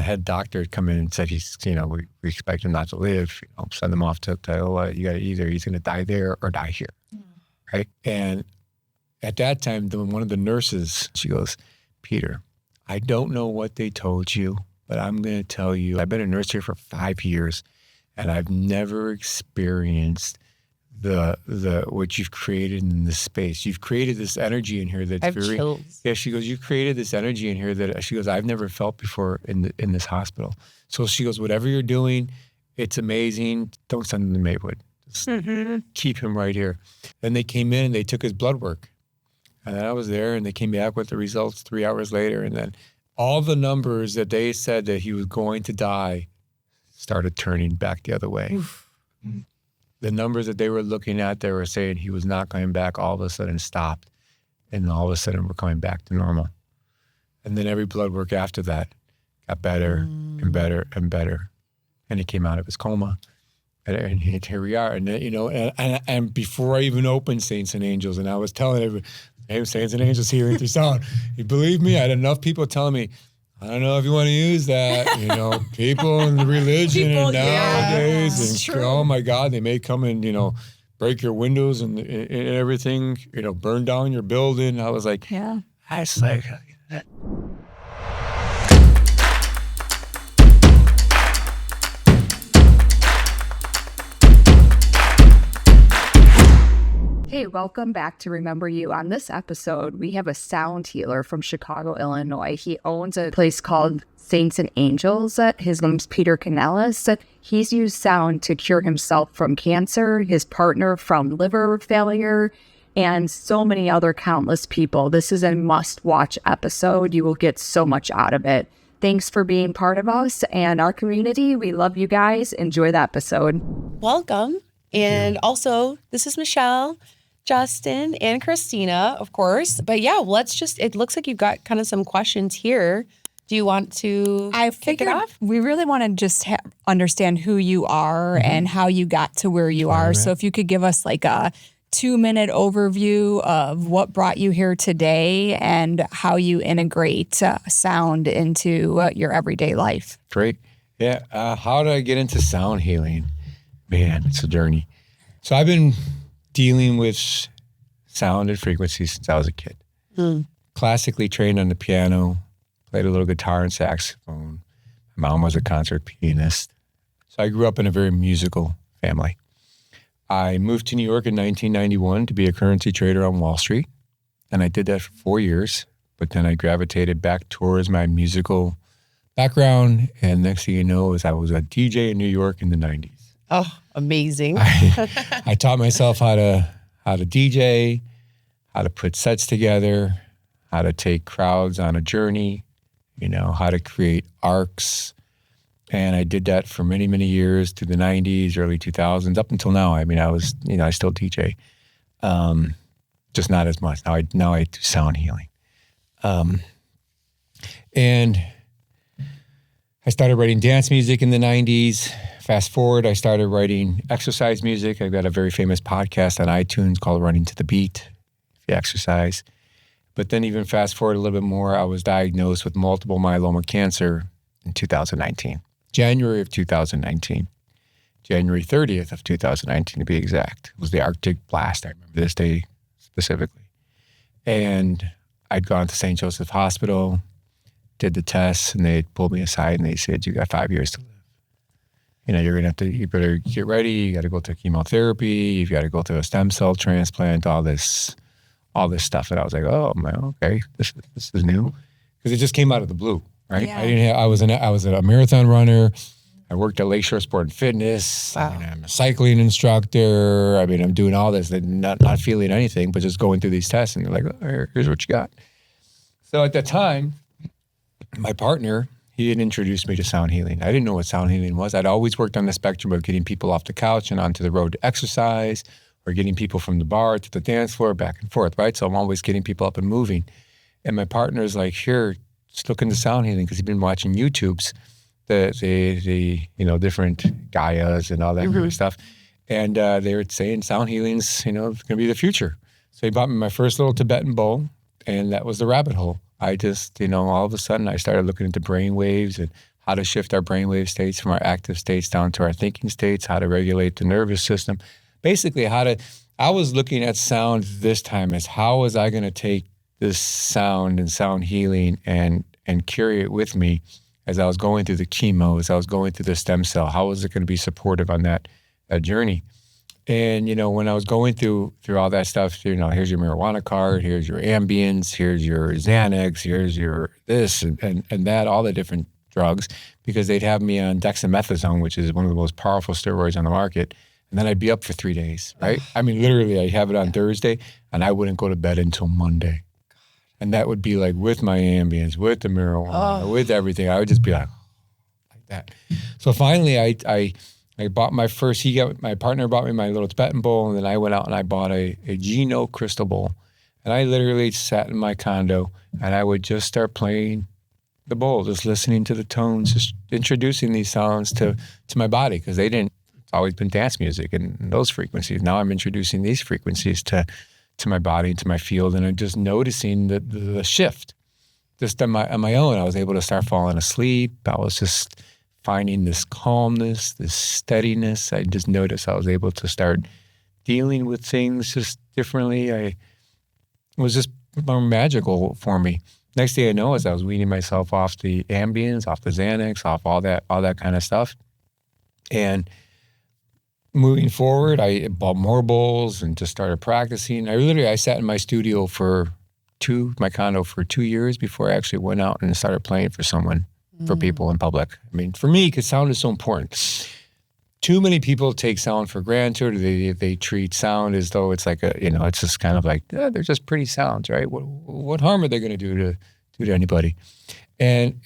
head doctor had come in and said, we expect him not to live, send him off to you got to either he's going to die there or die here. Right. And at that time, one of the nurses, she goes, Peter, I don't know what they told you, but I'm going to tell you, I've been a nurse here for 5 years and I've never experienced the what you've created in this space. You've created this energy in here that's very chills. Yeah, she goes, you've created this energy in here that she goes, I've never felt before in this hospital. So she goes, whatever you're doing, it's amazing. Don't send him to Maywood. Just keep him right here. Then they came in and they took his blood work. And I was there and they came back with the results 3 hours later. And then all the numbers that they said that he was going to die started turning back the other way. The numbers that they were looking at, they were saying he was not coming back, all of a sudden stopped. And all of a sudden we're coming back to normal. And then every blood work after that got better and better and better. And he came out of his coma. And here we are. And and before I even opened Saints and Angels, and I was telling everybody, hey, Saints and Angels healing through sound. You believe me? I had enough people telling me, I don't know if you want to use that. People in the religion nowadays, and oh my God, they may come and break your windows and everything. Burn down your building. I was like, yeah, I was like. Hey, welcome back to Remember You. On this episode, we have a sound healer from Chicago, Illinois. He owns a place called Saints and Angels. His name's Peter Canelis. He's used sound to cure himself from cancer, his partner from liver failure, and so many other countless people. This is a must-watch episode. You will get so much out of it. Thanks for being part of us and our community. We love you guys. Enjoy the episode. Welcome. And also, this is Michelle, Justin, and Christina, of course. But yeah, it looks like you've got kind of some questions here. Do you want to kick it off? We really want to just understand who you are and how you got to where you are. So if you could give us like a 2-minute overview of what brought you here today and how you integrate sound into your everyday life. Great. Yeah. How did I get into sound healing? Man, it's a journey. So I've been dealing with sound and frequency since I was a kid. Classically trained on the piano, played a little guitar and saxophone. My mom was a concert pianist. So I grew up in a very musical family. I moved to New York in 1991 to be a currency trader on Wall Street. And I did that for 4 years. But then I gravitated back towards my musical background. And next thing you know, I was a DJ in New York in the 90s. Oh, amazing. I taught myself how to DJ, how to put sets together, how to take crowds on a journey, how to create arcs. And I did that for many, many years through the 90s, early 2000s, up until now. I mean, I still DJ, just not as much. Now I do sound healing. And I started writing dance music in the 90s. Fast forward, I started writing exercise music. I've got a very famous podcast on iTunes called Running to the Beat, if you exercise. But then even fast forward a little bit more, I was diagnosed with multiple myeloma cancer in 2019, January of 2019. January 30th of 2019 to be exact. It was the Arctic blast. I remember this day specifically. And I'd gone to St. Joseph Hospital, did the tests, and they pulled me aside and they said, you got 5 years to live. You better get ready. You got to go through chemotherapy. You've got to go through a stem cell transplant, all this stuff. And I was like, oh man, okay, this is new. Because it just came out of the blue, right? Yeah. I was a marathon runner. I worked at Lakeshore Sport and Fitness. Wow. I'm a cycling instructor. I mean, I'm doing all this and not feeling anything, but just going through these tests. And you're like, oh, here's what you got. So at that time, my partner, he had introduced me to sound healing. I didn't know what sound healing was. I'd always worked on the spectrum of getting people off the couch and onto the road to exercise, or getting people from the bar to the dance floor, back and forth, right? So I'm always getting people up and moving. And my partner's like, here, just look into sound healing, because he'd been watching YouTubes, the different Gaias and all that kind of stuff. And they were saying sound healing's, going to be the future. So he bought me my first little Tibetan bowl, and that was the rabbit hole. I just, all of a sudden I started looking into brain waves and how to shift our brainwave states from our active states down to our thinking states, how to regulate the nervous system. Basically, I was looking at sound this time as how was I going to take this sound and sound healing and carry it with me as I was going through the chemo, as I was going through the stem cell. How was it going to be supportive on that journey? And, when I was going through all that stuff, here's your marijuana card, here's your Ambience, here's your Xanax, here's your this and that, all the different drugs, because they'd have me on dexamethasone, which is one of the most powerful steroids on the market. And then I'd be up for 3 days, right? I mean, literally, I'd have it on Thursday, and I wouldn't go to bed until Monday. And that would be like with my Ambience, with the marijuana, with everything. I would just be like that. So finally, I bought my first, my partner bought me my little Tibetan bowl, and then I went out and I bought a Geno crystal bowl. And I literally sat in my condo, and I would just start playing the bowl, just listening to the tones, just introducing these sounds to my body, because it's always been dance music and those frequencies. Now I'm introducing these frequencies to my body, to my field, and I'm just noticing the shift. Just on my own, I was able to start falling asleep. I was just finding this calmness, this steadiness. I just noticed I was able to start dealing with things just differently. It was just more magical for me. Next thing I know is I was weaning myself off the Ambience, off the Xanax, off all that kind of stuff. And moving forward, I bought more bowls and just started practicing. I sat in my studio my condo for 2 years before I actually went out and started playing for people in public. I mean, for me, because sound is so important. Too many people take sound for granted, or they treat sound as though it's like it's just kind of like, they're just pretty sounds, right? What harm are they going to do to anybody? And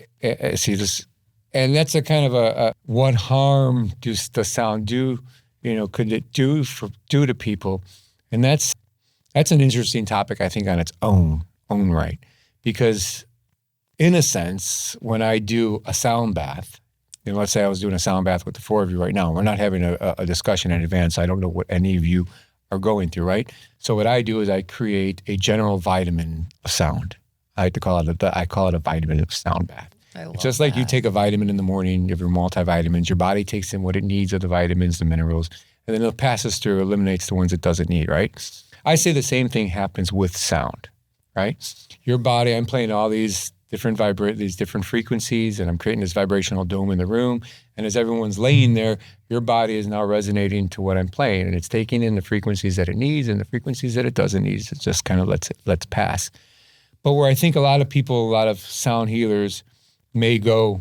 see this, and that's a kind of a what harm does the sound do? Could it do to people? And that's an interesting topic, I think, on its own right, because in a sense, when I do a sound bath, let's say I was doing a sound bath with the 4 of you right now. We're not having a discussion in advance. I don't know what any of you are going through, right? So what I do is I create a general vitamin of sound. I like to call it a vitamin of sound bath. It's just like you take a vitamin in the morning, you have your multivitamins, your body takes in what it needs of the vitamins, the minerals, and then it passes through, eliminates the ones it doesn't need, right? I say the same thing happens with sound, right? Your body, I'm playing all these different frequencies, and I'm creating this vibrational dome in the room. And as everyone's laying there, your body is now resonating to what I'm playing, and it's taking in the frequencies that it needs and the frequencies that it doesn't need. It just kind of lets pass. But where I think a lot of sound healers may go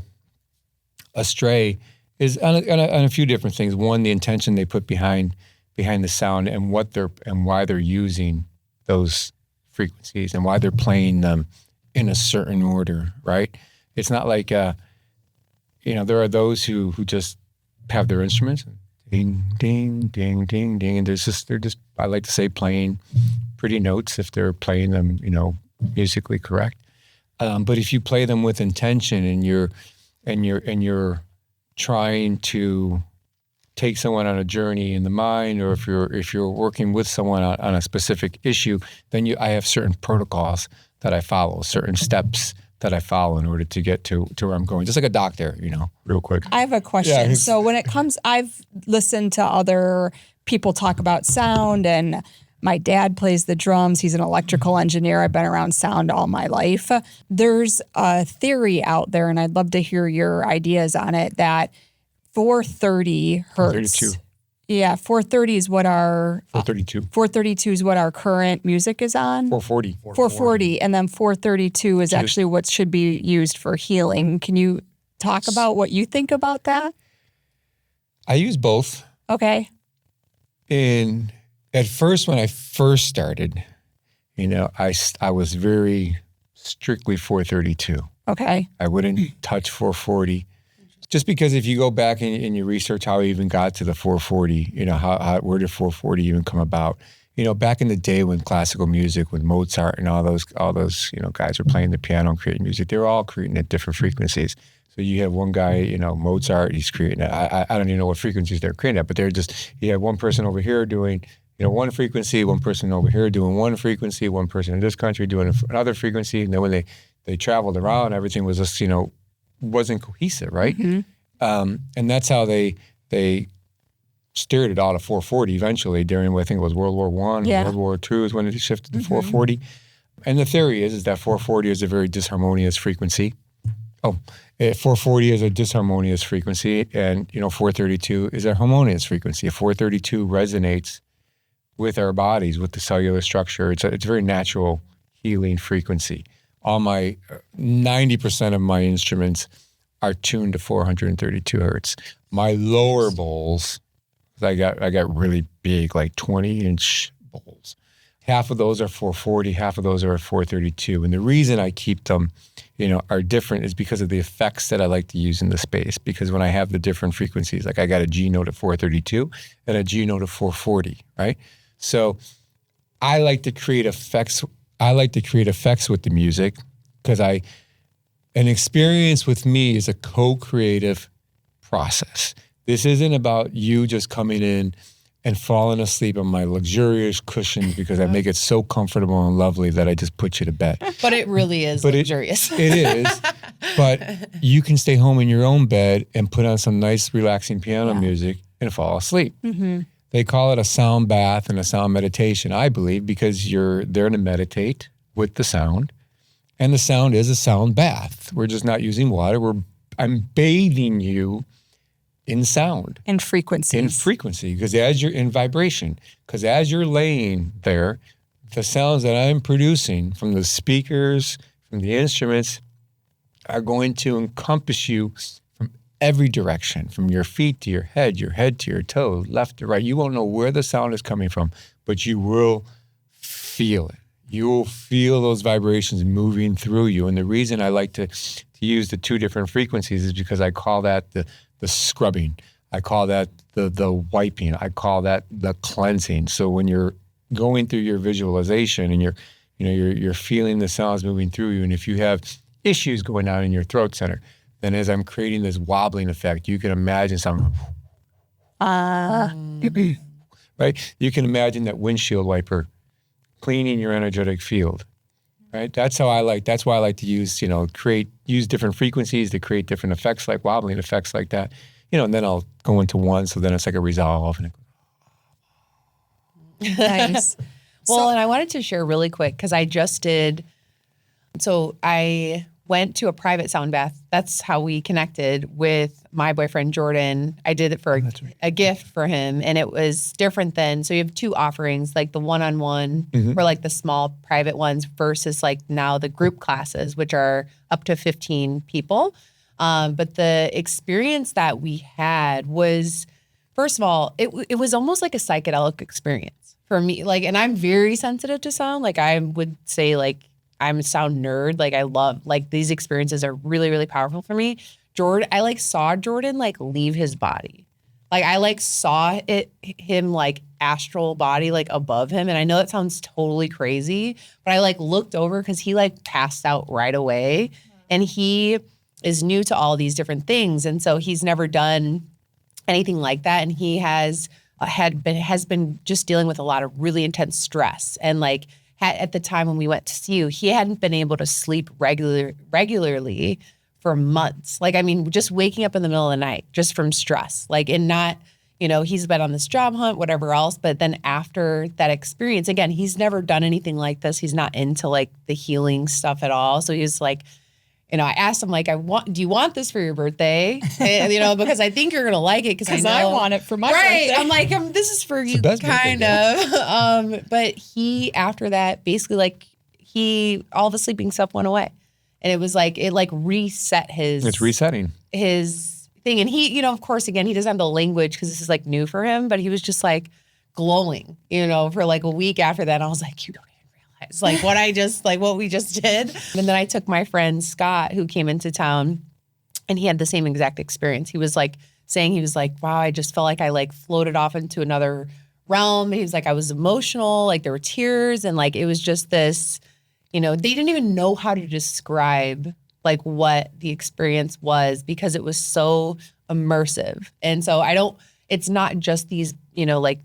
astray is on a few different things. One, the intention they put behind the sound and why they're using those frequencies and why they're playing them in a certain order, right? It's not like, there are those who just have their instruments, ding, ding, ding, ding, ding, and they're just, I like to say, playing pretty notes if they're playing them, musically correct. But if you play them with intention and you're trying to take someone on a journey in the mind, or if you're working with someone on a specific issue, then I have certain protocols that I follow, certain steps that I follow in order to get to where I'm going. Just like a doctor, real quick. I have a question. Yeah. So when it comes, I've listened to other people talk about sound, and my dad plays the drums. He's an electrical engineer. I've been around sound all my life. There's a theory out there, and I'd love to hear your ideas on it, that 430 hertz. 432. Yeah, 430 is what our 432. 432 is what our current music is on. 440. 440, and then 432 is actually what should be used for healing. Can you talk about what you think about that? I use both. Okay. And at first, when I first started, I was very strictly 432. Okay. I wouldn't touch 440. Just because if you go back and you research how I even got to the 440, where did 440 even come about? Back in the day when classical music, when Mozart and all those guys were playing the piano and creating music, they were all creating at different frequencies. So you have one guy, Mozart, he's creating, I don't even know what frequencies they're creating at, but you have one person over here doing, one frequency, one person over here doing one frequency, one person in this country doing another frequency. And then when they traveled around, everything was just, wasn't cohesive, right? And that's how they steered it out of 440 eventually during, I think it was World War I, World War II is when it shifted to 440. And the theory is that 440 is a very disharmonious frequency. 440 is a disharmonious frequency, and 432 is a harmonious frequency. 432 resonates with our bodies, with the cellular structure. It's a very natural healing frequency. All my 90% of my instruments are tuned to 432 hertz. My lower bowls, I got really big, like 20-inch bowls. Half of those are 440, half of those are 432. And the reason I keep them, are different is because of the effects that I like to use in the space. Because when I have the different frequencies, like I got a G note at 432 and a G note at 440, right? So I like to create effects. I like to create effects with the music because an experience with me is a co-creative process. This isn't about you just coming in and falling asleep on my luxurious cushions because I make it so comfortable and lovely that I just put you to bed. But it really is luxurious. It is. But you can stay home in your own bed and put on some nice, relaxing piano music and fall asleep. They call it a sound bath and a sound meditation, I believe, because you're there to meditate with the sound. And the sound is a sound bath. We're just not using water. I'm bathing you in sound. In frequency. In frequency, because as you're in vibration, because as you're laying there, the sounds that I'm producing from the speakers, from the instruments, are going to encompass you from every direction, from your feet to your head to your toes, left to right. You won't know where the sound is coming from, but you will feel it. You will feel those vibrations moving through you. And the reason I like to use the two different frequencies is because I call that the scrubbing. I call that the wiping. I call that the cleansing. So when you're going through your visualization and you're feeling the sounds moving through you, and if you have issues going on in your throat center, then as I'm creating this wobbling effect, you can imagine something. Right? You can imagine that windshield wiper cleaning your energetic field. Right? That's why I like to use, use different frequencies to create different effects, like wobbling effects like that. And then I'll go into one, so then it's like a resolve. Nice. Well, and I wanted to share really quick because I just did. So I went to a private sound bath. That's how we connected with my boyfriend, Jordan. I did it for a gift for him, and it was different than, so you have two offerings, like the one-on-one or like the small private ones versus like now the group classes, which are up to 15 people. But the experience that we had was, first of all, it was almost like a psychedelic experience for me. Like, and I'm very sensitive to sound. Like I would say like, I'm a sound nerd. Like I love, like these experiences are really, really powerful for me. I saw Jordan like leave his body. Like I saw him like astral body like above him. And I know that sounds totally crazy, but I looked over because he passed out right away. And he is new to all these different things. And so he's never done anything like that. And he has been just dealing with a lot of really intense stress. And at the time when we went to see you, he hadn't been able to sleep regularly for months. Just waking up in the middle of the night just from stress. And not, he's been on this job hunt, whatever else. But then after that experience, again, he's never done anything like this. He's not into the healing stuff at all. So he was I asked him, do you want this for your birthday? And, because I think you're going to like it because I want it for my birthday. I'm like, this is for you, kind of. But he, after that, basically, all the sleeping stuff went away. And it was it reset his. It's resetting. His thing. And he, of course, again, he doesn't have the language because this is new for him, but he was just glowing, for a week after that. And I was like, you don't realize what we just did. And then I took my friend Scott, who came into town, and he had the same exact experience. He was saying, he was wow, I just felt like I floated off into another realm. He was I was emotional, there were tears, and it was just this, they didn't even know how to describe what the experience was because it was so immersive. And so it's not just these,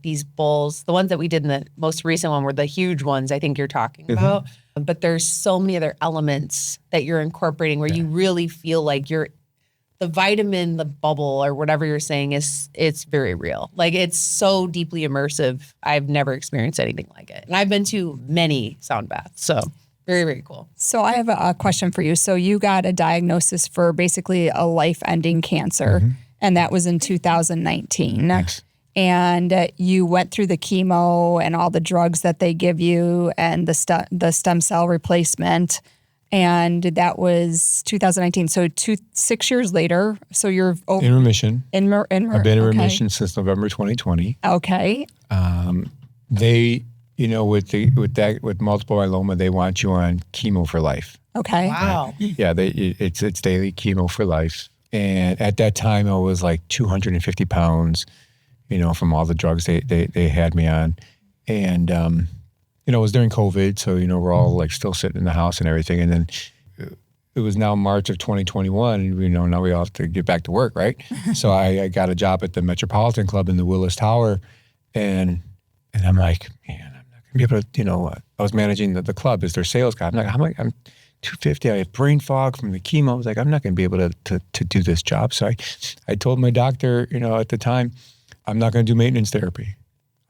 these bowls. The ones that we did in the most recent one were the huge ones I think you're talking about. But there's so many other elements that you're incorporating where you really feel you're the vitamin, the bubble or whatever you're saying it's very real. Like it's so deeply immersive. I've never experienced anything like it. And I've been to many sound baths. So very, very cool. So I have a question for you. So you got a diagnosis for basically a life-ending cancer, and that was in 2019. Thanks. And you went through the chemo and all the drugs that they give you and the stem cell replacement. And that was 2019. So 6 years later, so you're In remission. I've been I've been in remission since November 2020. Okay. They, with multiple myeloma, they want you on chemo for life. Okay. Wow. Yeah, it's daily chemo for life. And at that time, I was like 250 pounds, from all the drugs they had me on. And, it was during COVID. So, we're all like still sitting in the house and everything. And then it was now March of 2021. And, now we all have to get back to work, right? So I got a job at the Metropolitan Club in the Willis Tower. And I'm like, man, I'm not going to be able to, I was managing the club as their sales guy. I'm 250. I had brain fog from the chemo. I was like, I'm not going to be able to do this job. So I told my doctor, at the time, I'm not going to do maintenance therapy.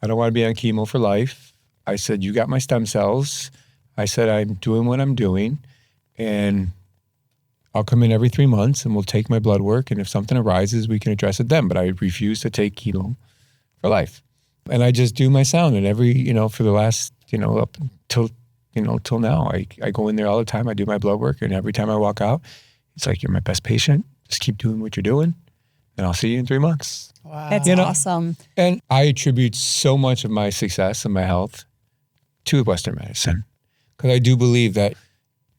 I don't want to be on chemo for life. I said, you got my stem cells. I said, I'm doing what I'm doing. And I'll come in every 3 months and we'll take my blood work. And if something arises, we can address it then. But I refuse to take chemo for life. And I just do my sound. And every, for the last, up until, till now, I go in there all the time. I do my blood work. And every time I walk out, it's like, you're my best patient. Just keep doing what you're doing. And I'll see you in 3 months. Wow. That's awesome. And I attribute so much of my success and my health to Western medicine. Because I do believe that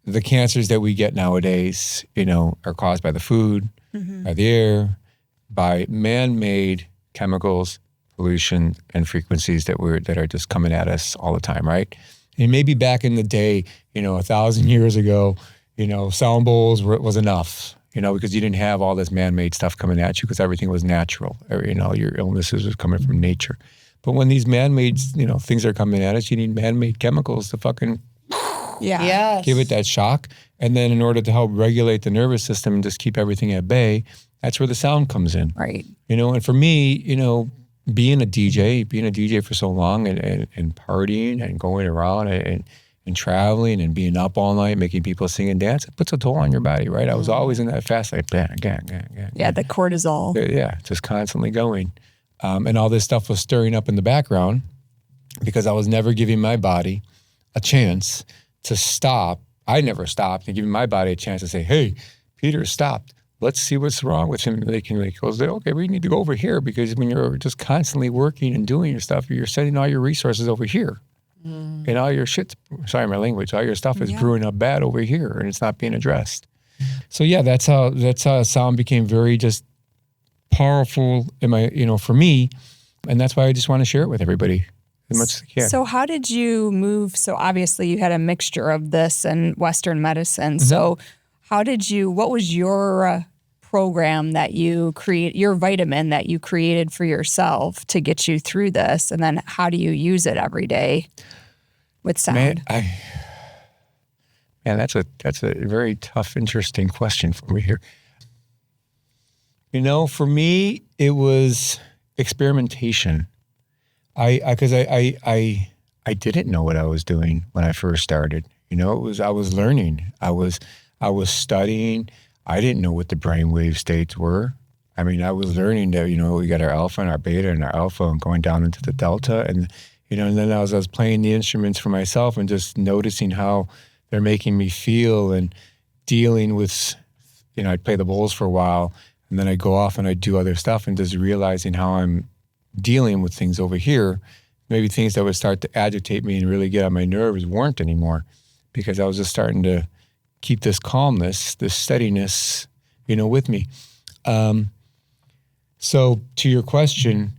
the cancers that we get nowadays, are caused by the food, by the air, by man-made chemicals, pollution, and frequencies that are just coming at us all the time, right? And maybe back in the day, 1,000 years ago, sound bowls was enough, because you didn't have all this man-made stuff coming at you because everything was natural. Your illnesses was coming from nature. But when these man-made, things are coming at us, you need man-made chemicals to fucking give it that shock. And then in order to help regulate the nervous system and just keep everything at bay, that's where the sound comes in. Right. And for me, being a DJ for so long and partying and going around and traveling and being up all night, making people sing and dance, it puts a toll on your body, right? I was always in that fast, like, bang, gang. Yeah, the cortisol. Yeah, just constantly going. And all this stuff was stirring up in the background because I was never giving my body a chance to stop. I never stopped and giving my body a chance to say, hey, Peter stopped. Let's see what's wrong with him. They can go, okay, we need to go over here because when you're just constantly working and doing your stuff, you're sending all your resources over here. And all your shit, sorry, my language, all your stuff is brewing up bad over here and it's not being addressed. So yeah, that's how sound became very just powerful in for me. And that's why I just want to share it with everybody as much as I can. So how did you move? So obviously you had a mixture of this and Western medicine. So what was your program that you create, your vitamin that you created for yourself to get you through this? And then how do you use it every day with sound? Man, that's a very tough, interesting question for me here. For me, it was experimentation. Because I didn't know what I was doing when I first started. I was learning. I was studying. I didn't know what the brainwave states were. I mean, I was learning that, we got our alpha and our beta and our alpha and going down into the delta. And, and then I was playing the instruments for myself and just noticing how they're making me feel and dealing with, I'd play the bowls for a while and then I'd go off and I'd do other stuff and just realizing how I'm dealing with things over here. Maybe things that would start to agitate me and really get on my nerves weren't anymore because I was just starting to keep this calmness, this steadiness, with me. So to your question,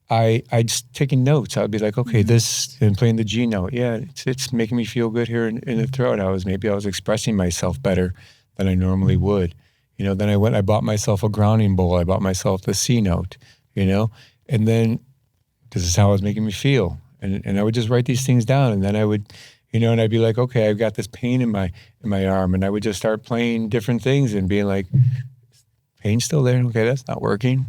I'd just taking notes. I'd be like, okay, this, and playing the G note. Yeah, it's making me feel good here in the throat. I was expressing myself better than I normally would. Then I bought myself a grounding bowl. I bought myself the C note, and then this is how it was making me feel. And I would just write these things down. And then I would, and I'd be like, okay, I've got this pain in my arm. And I would just start playing different things and being like, pain's still there. Okay, that's not working.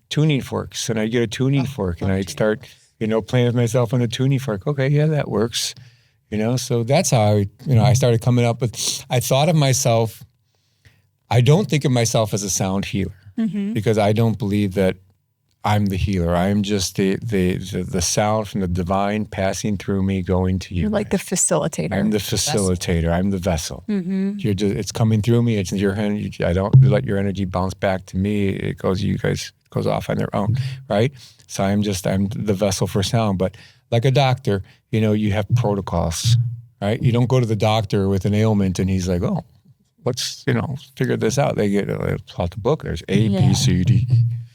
Tuning forks. And I get a tuning fork and I'd start, playing with myself on a tuning fork. Okay, yeah, that works. So that's how I started coming up with, I thought of myself, I don't think of myself as a sound healer because I don't believe that I'm the healer. I'm just the sound from the divine passing through me, going to you. You're like the facilitator. I'm the facilitator. I'm the vessel. It's coming through me. It's in your energy. I don't let your energy bounce back to me. It goes, you guys goes off on their own, right? So I'm the vessel for sound. But like a doctor, you have protocols, right? You don't go to the doctor with an ailment and he's like, oh, let's, figure this out. They get out the book. There's A, B, C, D.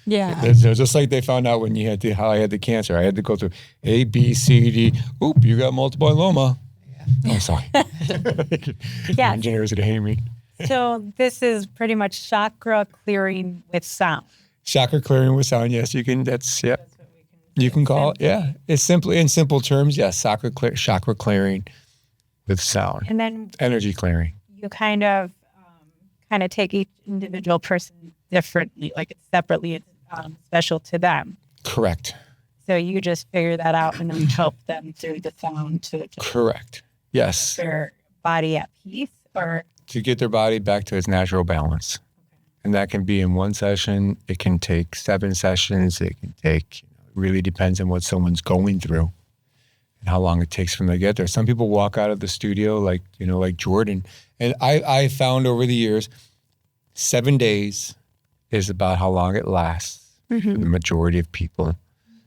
Yeah. It's just like they found out when how I had the cancer. I had to go through A, B, C, D. Oop, you got multiple myeloma. Yeah. Oh, sorry. Yeah. Engineers would hate me. So this is pretty much chakra clearing with sound. Chakra clearing with sound, yes. You can, you can call it, yeah. It's simply, in simple terms, yes, chakra clearing with sound. And then energy clearing. You kind of take each individual person differently, like it's separately, it's special to them. Correct. So you just figure that out and then help them through the sound to correct. Yes. Their body at peace, or to get their body back to its natural balance. And that can be in one session. It can take 7 sessions. It can take, it really depends on what someone's going through and how long it takes for them to get there. Some people walk out of the studio like Jordan. And I found over the years, 7 days is about how long it lasts for the majority of people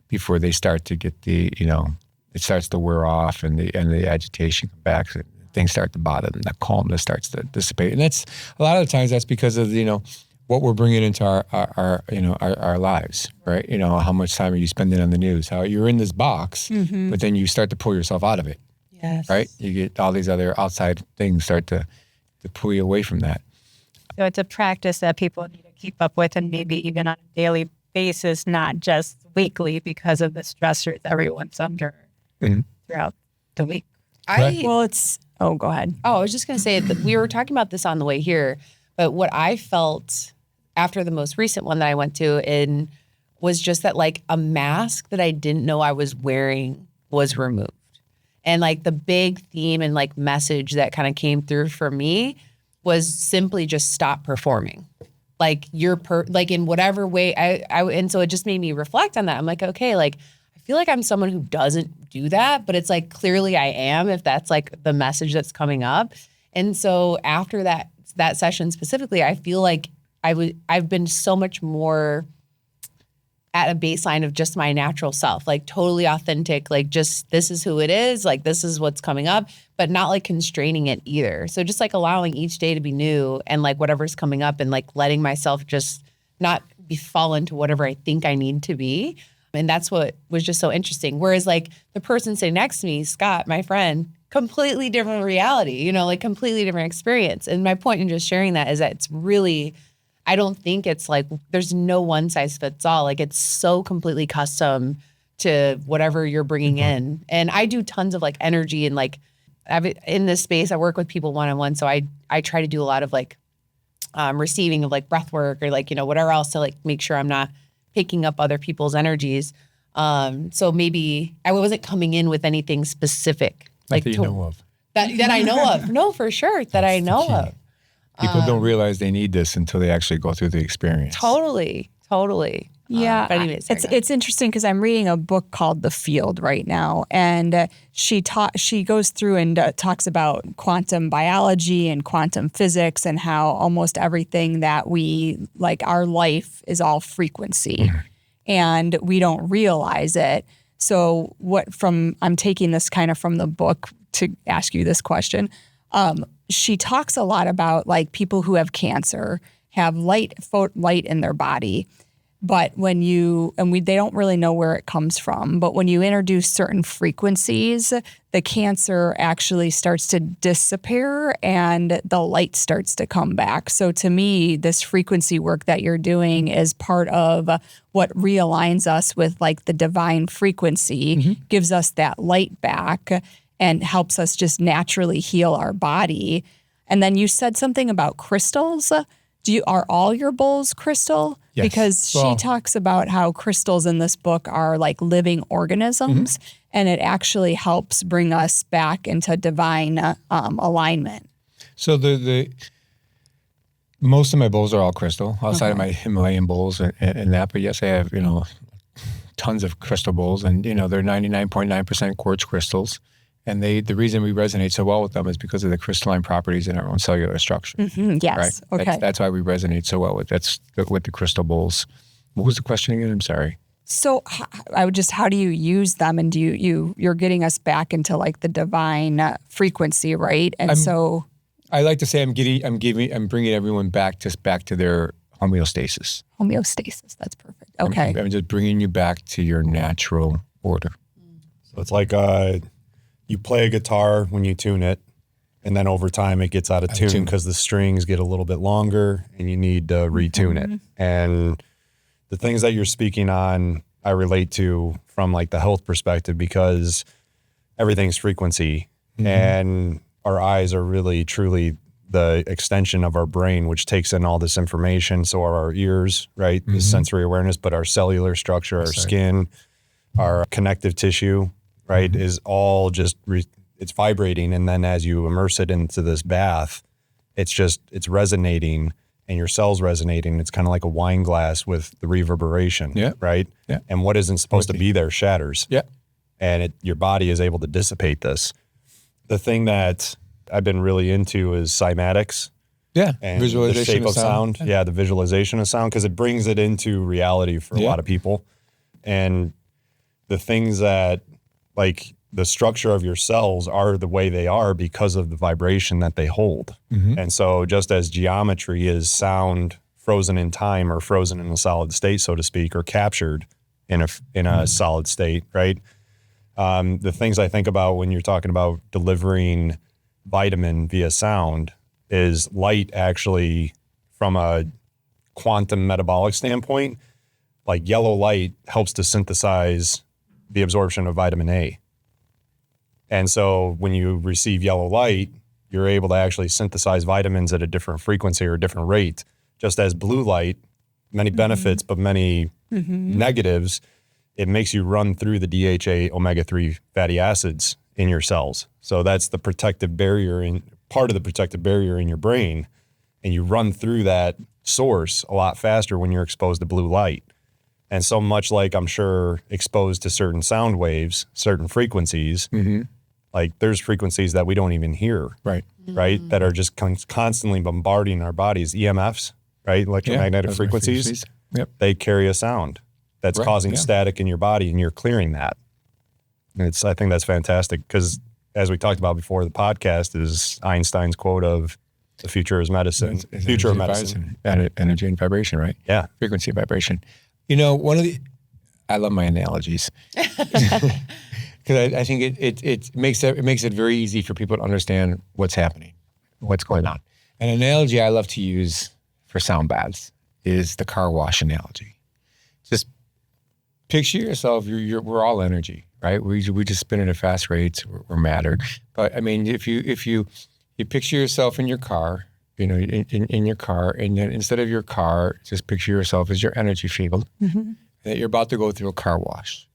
before they start to get it starts to wear off and the agitation comes back. So things start to bother them. That calmness starts to dissipate. And that's a lot of the times that's because of, what we're bringing into our lives, right? How much time are you spending on the news? How you're in this box, but then you start to pull yourself out of it. Yes. Right? You get all these other outside things start to pull you away from that. So it's a practice that people need to keep up with, and maybe even on a daily basis, not just weekly, because of the stressors everyone's under throughout the week. Go ahead. Oh, I was just going to say that we were talking about this on the way here, but what I felt after the most recent one that I went to was just that like a mask that I didn't know I was wearing was removed. And like the big theme and like message that kind of came through for me was simply just stop performing. Like like in whatever way and so it just made me reflect on that. I'm like, okay, like I feel like I'm someone who doesn't do that, but it's like clearly I am, if that's like the message that's coming up. And so after that session specifically, I feel like I've been so much more at a baseline of just my natural self, like totally authentic, like just this is who it is, like this is what's coming up, but not like constraining it either. So just like allowing each day to be new and like whatever's coming up and like letting myself just not fall into whatever I think I need to be. And that's what was just so interesting. Whereas like the person sitting next to me, Scott, my friend, completely different reality, like completely different experience. And my point in just sharing that is that it's really, I don't think it's like, there's no one size fits all. Like it's so completely custom to whatever you're bringing in. And I do tons of like energy and like in this space, I work with people one-on-one. So I try to do a lot of like receiving of like breath work or like, whatever else to like make sure I'm not picking up other people's energies. So maybe I wasn't coming in with anything specific. Like that you know of. That I know of. No, for sure. That I know of. People don't realize they need this until they actually go through the experience. Totally. Yeah, but anyways, it's interesting because I'm reading a book called The Field right now, and she goes through and talks about quantum biology and quantum physics and how almost everything that we like our life is all frequency, and we don't realize it. So I'm taking this kind of from the book to ask you this question. She talks a lot about like people who have cancer have light in their body, but they don't really know where it comes from. But when you introduce certain frequencies, the cancer actually starts to disappear and the light starts to come back. So to me, this frequency work that you're doing is part of what realigns us with like the divine frequency, gives us that light back and helps us just naturally heal our body. And then you said something about crystals. Are all your bowls crystal? Yes. Because she talks about how crystals in this book are like living organisms, and it actually helps bring us back into divine alignment. So the most of my bowls are all crystal, outside of my Himalayan bowls and that. But yes, I have, tons of crystal bowls, and, they're 99.9% quartz crystals. And the reason we resonate so well with them is because of the crystalline properties in our own cellular structure. Yes. Right? Okay. That's why we resonate so well with the crystal bowls. What was the question again? I'm sorry. So how do you use them? And you're getting us back into like the divine frequency, right? And I like to say I'm bringing everyone back to their homeostasis. Homeostasis. That's perfect. Okay. I'm just bringing you back to your natural order. So it's like you play a guitar when you tune it, and then over time it gets out of tune because the strings get a little bit longer and you need to retune it. And the things that you're speaking on, I relate to from like the health perspective, because everything's frequency and our eyes are really truly the extension of our brain, which takes in all this information. So are our ears, right? The sensory awareness, but our cellular structure, our skin, our connective tissue, right, is all just, it's vibrating. And then as you immerse it into this bath, it's resonating, and your cells resonating. It's kind of like a wine glass with the reverberation, right? Yeah. And what isn't supposed to be there shatters. Yeah. And your body is able to dissipate this. The thing that I've been really into is cymatics. Yeah. And visualization the shape of sound. Yeah, the visualization of sound, because it brings it into reality for a lot of people. And the things that, like, the structure of your cells are the way they are because of the vibration that they hold. And so just as geometry is sound frozen in time or frozen in a solid state, so to speak, or captured in a solid state, right? The things I think about when you're talking about delivering vitamin via sound is light. Actually, from a quantum metabolic standpoint, like yellow light helps to synthesize the absorption of vitamin A. And so when you receive yellow light, you're able to actually synthesize vitamins at a different frequency or a different rate. Just as blue light, many benefits, but many negatives. It makes you run through the DHA omega-3 fatty acids in your cells. So that's the protective barrier, part of the protective barrier in your brain. And you run through that source a lot faster when you're exposed to blue light. And so much like, I'm sure, exposed to certain sound waves, certain frequencies, like there's frequencies that we don't even hear, right? That are just constantly bombarding our bodies. EMFs, right? Electromagnetic frequencies. They carry a sound that's causing static in your body, and you're clearing that. And I think that's fantastic, because as we talked about before the podcast, is Einstein's quote of the future is medicine. It's future of medicine. Energy and vibration, right? Yeah. Frequency and vibration. I love my analogies, because I think it makes it very easy for people to understand what's happening, what's going on. An analogy I love to use for sound baths is the car wash analogy. Just picture yourself, we're all energy, right? We just spin at a fast rate, we're matter. But I mean, if you picture yourself in your car, in your car, and then instead of your car, just picture yourself as your energy field, that you're about to go through a car wash.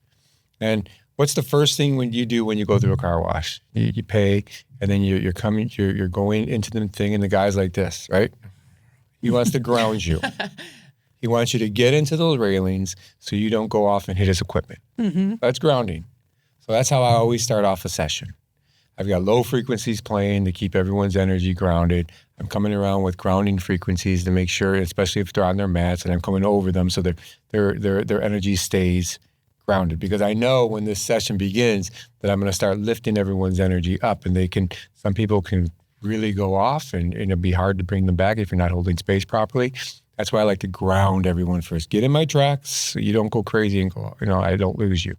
And what's the first thing when you go through a car wash? You pay, and then you're going into the thing, and the guy's like this, right? He wants to ground you. He wants you to get into those railings so you don't go off and hit his equipment. That's grounding. So that's how I always start off a session. I've got low frequencies playing to keep everyone's energy grounded. I'm coming around with grounding frequencies to make sure, especially if they're on their mats, and I'm coming over them so their energy stays grounded. Because I know when this session begins that I'm going to start lifting everyone's energy up, and some people can really go off, and it'll be hard to bring them back if you're not holding space properly. That's why I like to ground everyone first. Get in my tracks so you don't go crazy and go, I don't lose you.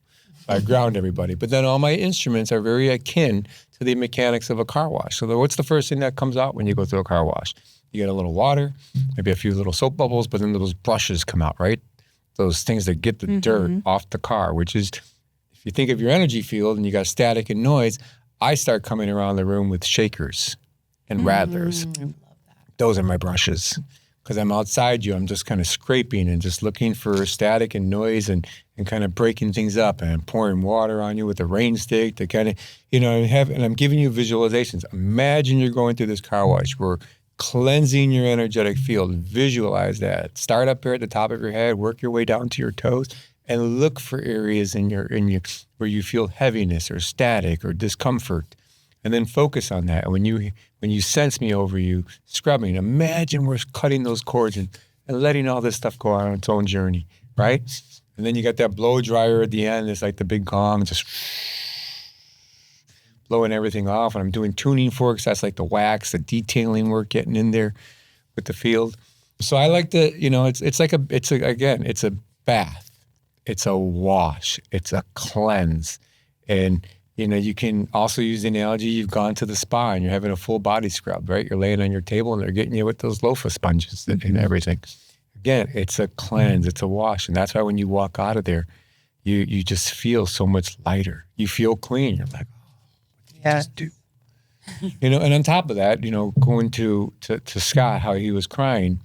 I ground everybody. But then all my instruments are very akin to the mechanics of a car wash. So what's the first thing that comes out when you go through a car wash? You get a little water, maybe a few little soap bubbles, but then those brushes come out, right? Those things that get the dirt off the car, which is, if you think of your energy field and you got static and noise, I start coming around the room with shakers and rattlers. Those are my brushes. because I'm outside you. I'm just kind of scraping and just looking for static and noise and kind of breaking things up. And I'm pouring water on you with a rain stick to kind of, and I'm giving you visualizations. Imagine you're going through this car wash. We're cleansing your energetic field. Visualize that. Start up here at the top of your head, work your way down to your toes, and look for areas in your where you feel heaviness or static or discomfort. And then focus on that. And when you sense me over you scrubbing, imagine we're cutting those cords and letting all this stuff go on its own journey, right? And then you got that blow dryer at the end. It's like the big gong, just blowing everything off. And I'm doing tuning forks. That's like the wax, the detailing work, getting in there with the field. So I like to, it's a bath. It's a wash. It's a cleanse. And you can also use the analogy, you've gone to the spa and you're having a full body scrub, right? You're laying on your table and they're getting you with those loofah sponges and everything. Again, it's a cleanse, it's a wash. And that's why when you walk out of there, you just feel so much lighter. You feel clean. You're like, what did you just do? And on top of that, going to Scott, how he was crying,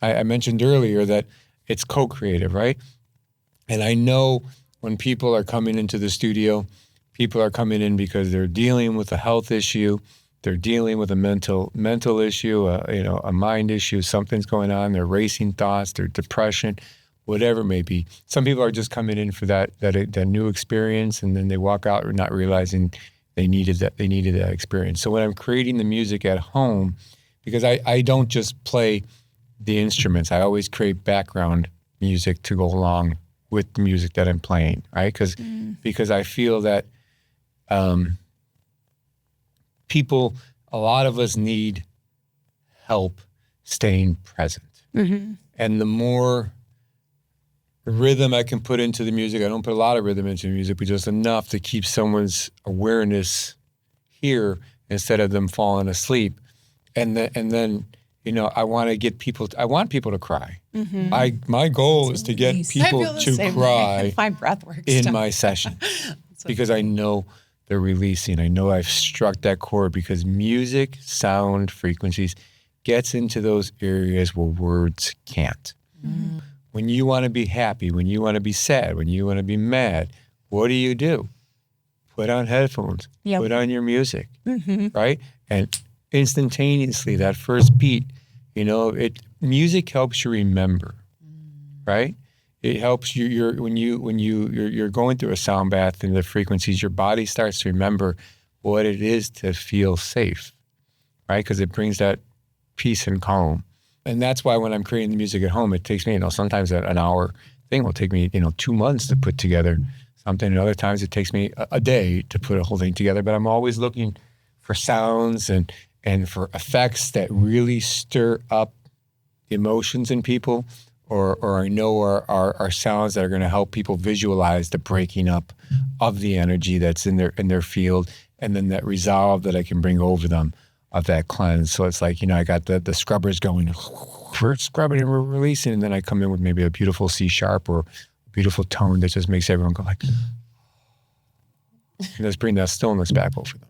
I mentioned earlier that it's co-creative, right? And I know when people are coming into the studio, people are coming in because they're dealing with a health issue, they're dealing with a mental issue, a mind issue, something's going on, they're racing thoughts, they're depression, whatever it may be. Some people are just coming in for that new experience, and then they walk out not realizing they needed that experience. So when I'm creating the music at home, because I don't just play the instruments, I always create background music to go along with the music that I'm playing, right? Because I feel that a lot of us need help staying present. Mm-hmm. And the more rhythm I can put into the music, I don't put a lot of rhythm into the music, but just enough to keep someone's awareness here instead of them falling asleep. And then I want people to cry. Mm-hmm. My goal is to get people to cry in my session because I know they're releasing. I know I've struck that chord because music, sound, frequencies gets into those areas where words can't. Mm. When you want to be happy, when you want to be sad, when you want to be mad, what do? Put on headphones, put on your music, right? And instantaneously, that first beat, music helps you remember, right? It helps you. When you're going through a sound bath and the frequencies, your body starts to remember what it is to feel safe, right? Because it brings that peace and calm. And that's why when I'm creating the music at home, it takes me, sometimes an hour thing will take me, 2 months to put together something. And other times it takes me a day to put a whole thing together. But I'm always looking for sounds and for effects that really stir up emotions in people. Or I know are sounds that are going to help people visualize the breaking up of the energy that's in their field, and then that resolve that I can bring over them of that cleanse. So it's like, I got the scrubbers going, we're scrubbing and we're releasing, and then I come in with maybe a beautiful C sharp or a beautiful tone that just makes everyone go like, and just bring that stillness back over them.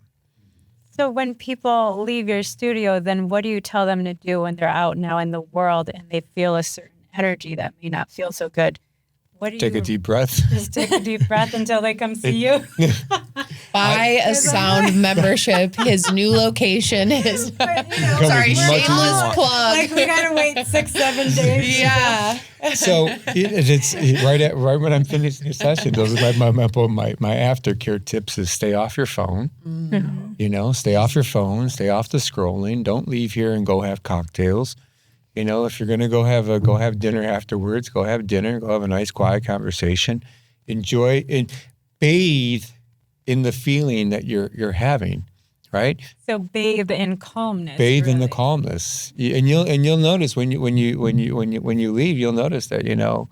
So when people leave your studio, then what do you tell them to do when they're out now in the world and they feel a certain energy that may not feel so good? Take a deep breath. Just take a deep breath until they come see you. Buy a sound membership. His new location is shameless plug. Like we gotta wait 6-7 days. Yeah. So it's right when I'm finishing the session. Those are my aftercare tips: is stay off your phone. Mm-hmm. Stay off your phone. Stay off the scrolling. Don't leave here and go have cocktails. If you're going to go have dinner afterwards, go have dinner, go have a nice quiet conversation, enjoy and bathe in the feeling that you're having, right? So bathe in calmness. Bathe in the calmness, and you'll notice when you leave, you'll notice that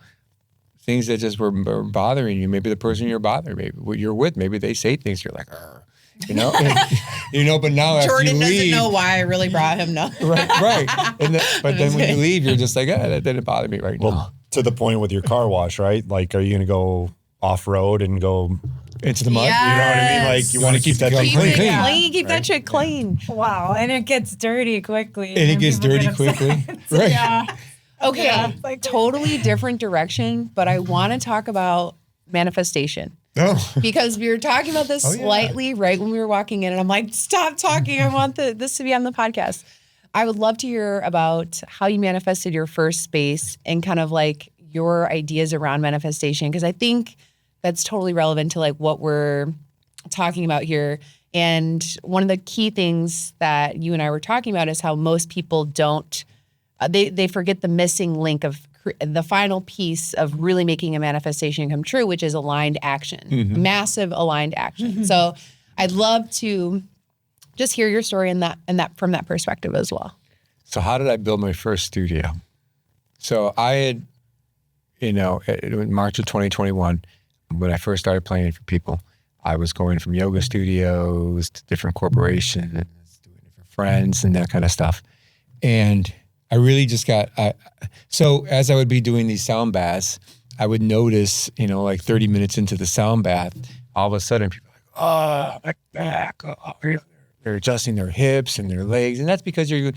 things that just were bothering you. Maybe the person you're bothering, maybe what you're with, maybe they say things you're like, Arr. But now after Jordan you leave, doesn't know why I really brought him now. right. But then when you leave, you're just like, that didn't bother me right now. To the point with your car wash, right? Like, are you going to go off-road and go into the mud. Yes. You know what I mean? Like you want to keep that thing Keep it clean. clean. Keep that shit clean. Wow. And it gets dirty quickly. And it gets people dirty get upset. quickly. Right. Yeah. Okay, Yeah, like- totally different direction, but I want to talk about manifestation. Oh. Because we were talking about this Oh, yeah. slightly right when we were walking in, and I'm like, stop talking. I want this to be on the podcast. I would love to hear about how you manifested your first space and kind of like your ideas around manifestation, because I think that's totally relevant to like what we're talking about here. And one of the key things that you and I were talking about is how most people don't, they forget the missing link of the final piece of really making a manifestation come true, which is aligned action, massive aligned action. So I'd love to just hear your story in that from that perspective as well. So how did I build my first studio? So I had, in March of 2021, when I first started playing for people, I was going from yoga studios to different corporations, doing different friends and that kind of stuff. And I really just so as I would be doing these sound baths, I would notice, like 30 minutes into the sound bath, all of a sudden people are like, oh, my back, they're adjusting their hips and their legs. And that's because you're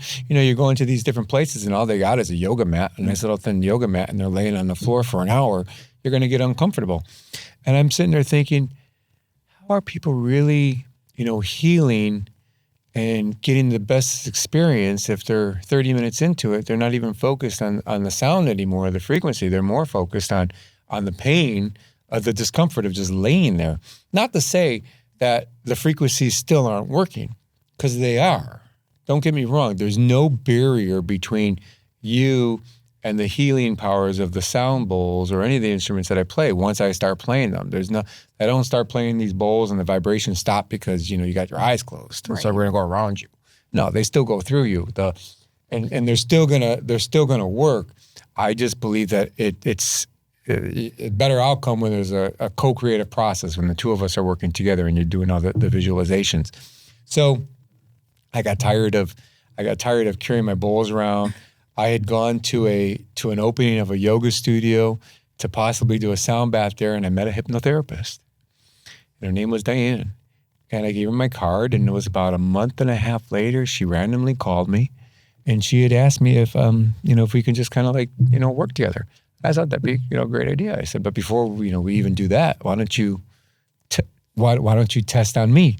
going to these different places and all they got is a yoga mat, a nice little thin yoga mat, and they're laying on the floor for an hour. You're going to get uncomfortable. And I'm sitting there thinking, how are people really, healing and getting the best experience if they're 30 minutes into it? They're not even focused on the sound anymore, the frequency. They're more focused on the pain of the discomfort of just laying there. Not to say that the frequencies still aren't working, because they are. Don't get me wrong. There's no barrier between you and the healing powers of the sound bowls or any of the instruments that I play once I start playing them. I don't start playing these bowls and the vibrations stop because, you got your eyes closed. Right. So we're gonna go around you. No, they still go through you. And they're still gonna work. I just believe that it's a better outcome when there's a co-creative process, when the two of us are working together and you're doing all the visualizations. So I got tired of carrying my bowls around. I had gone to an opening of a yoga studio to possibly do a sound bath there, and I met a hypnotherapist. And her name was Diane. And I gave her my card, and it was about a month and a half later, she randomly called me, and she had asked me if we can just kind of work together. I thought that'd be a great idea. I said, but before we even do that, why don't you test on me?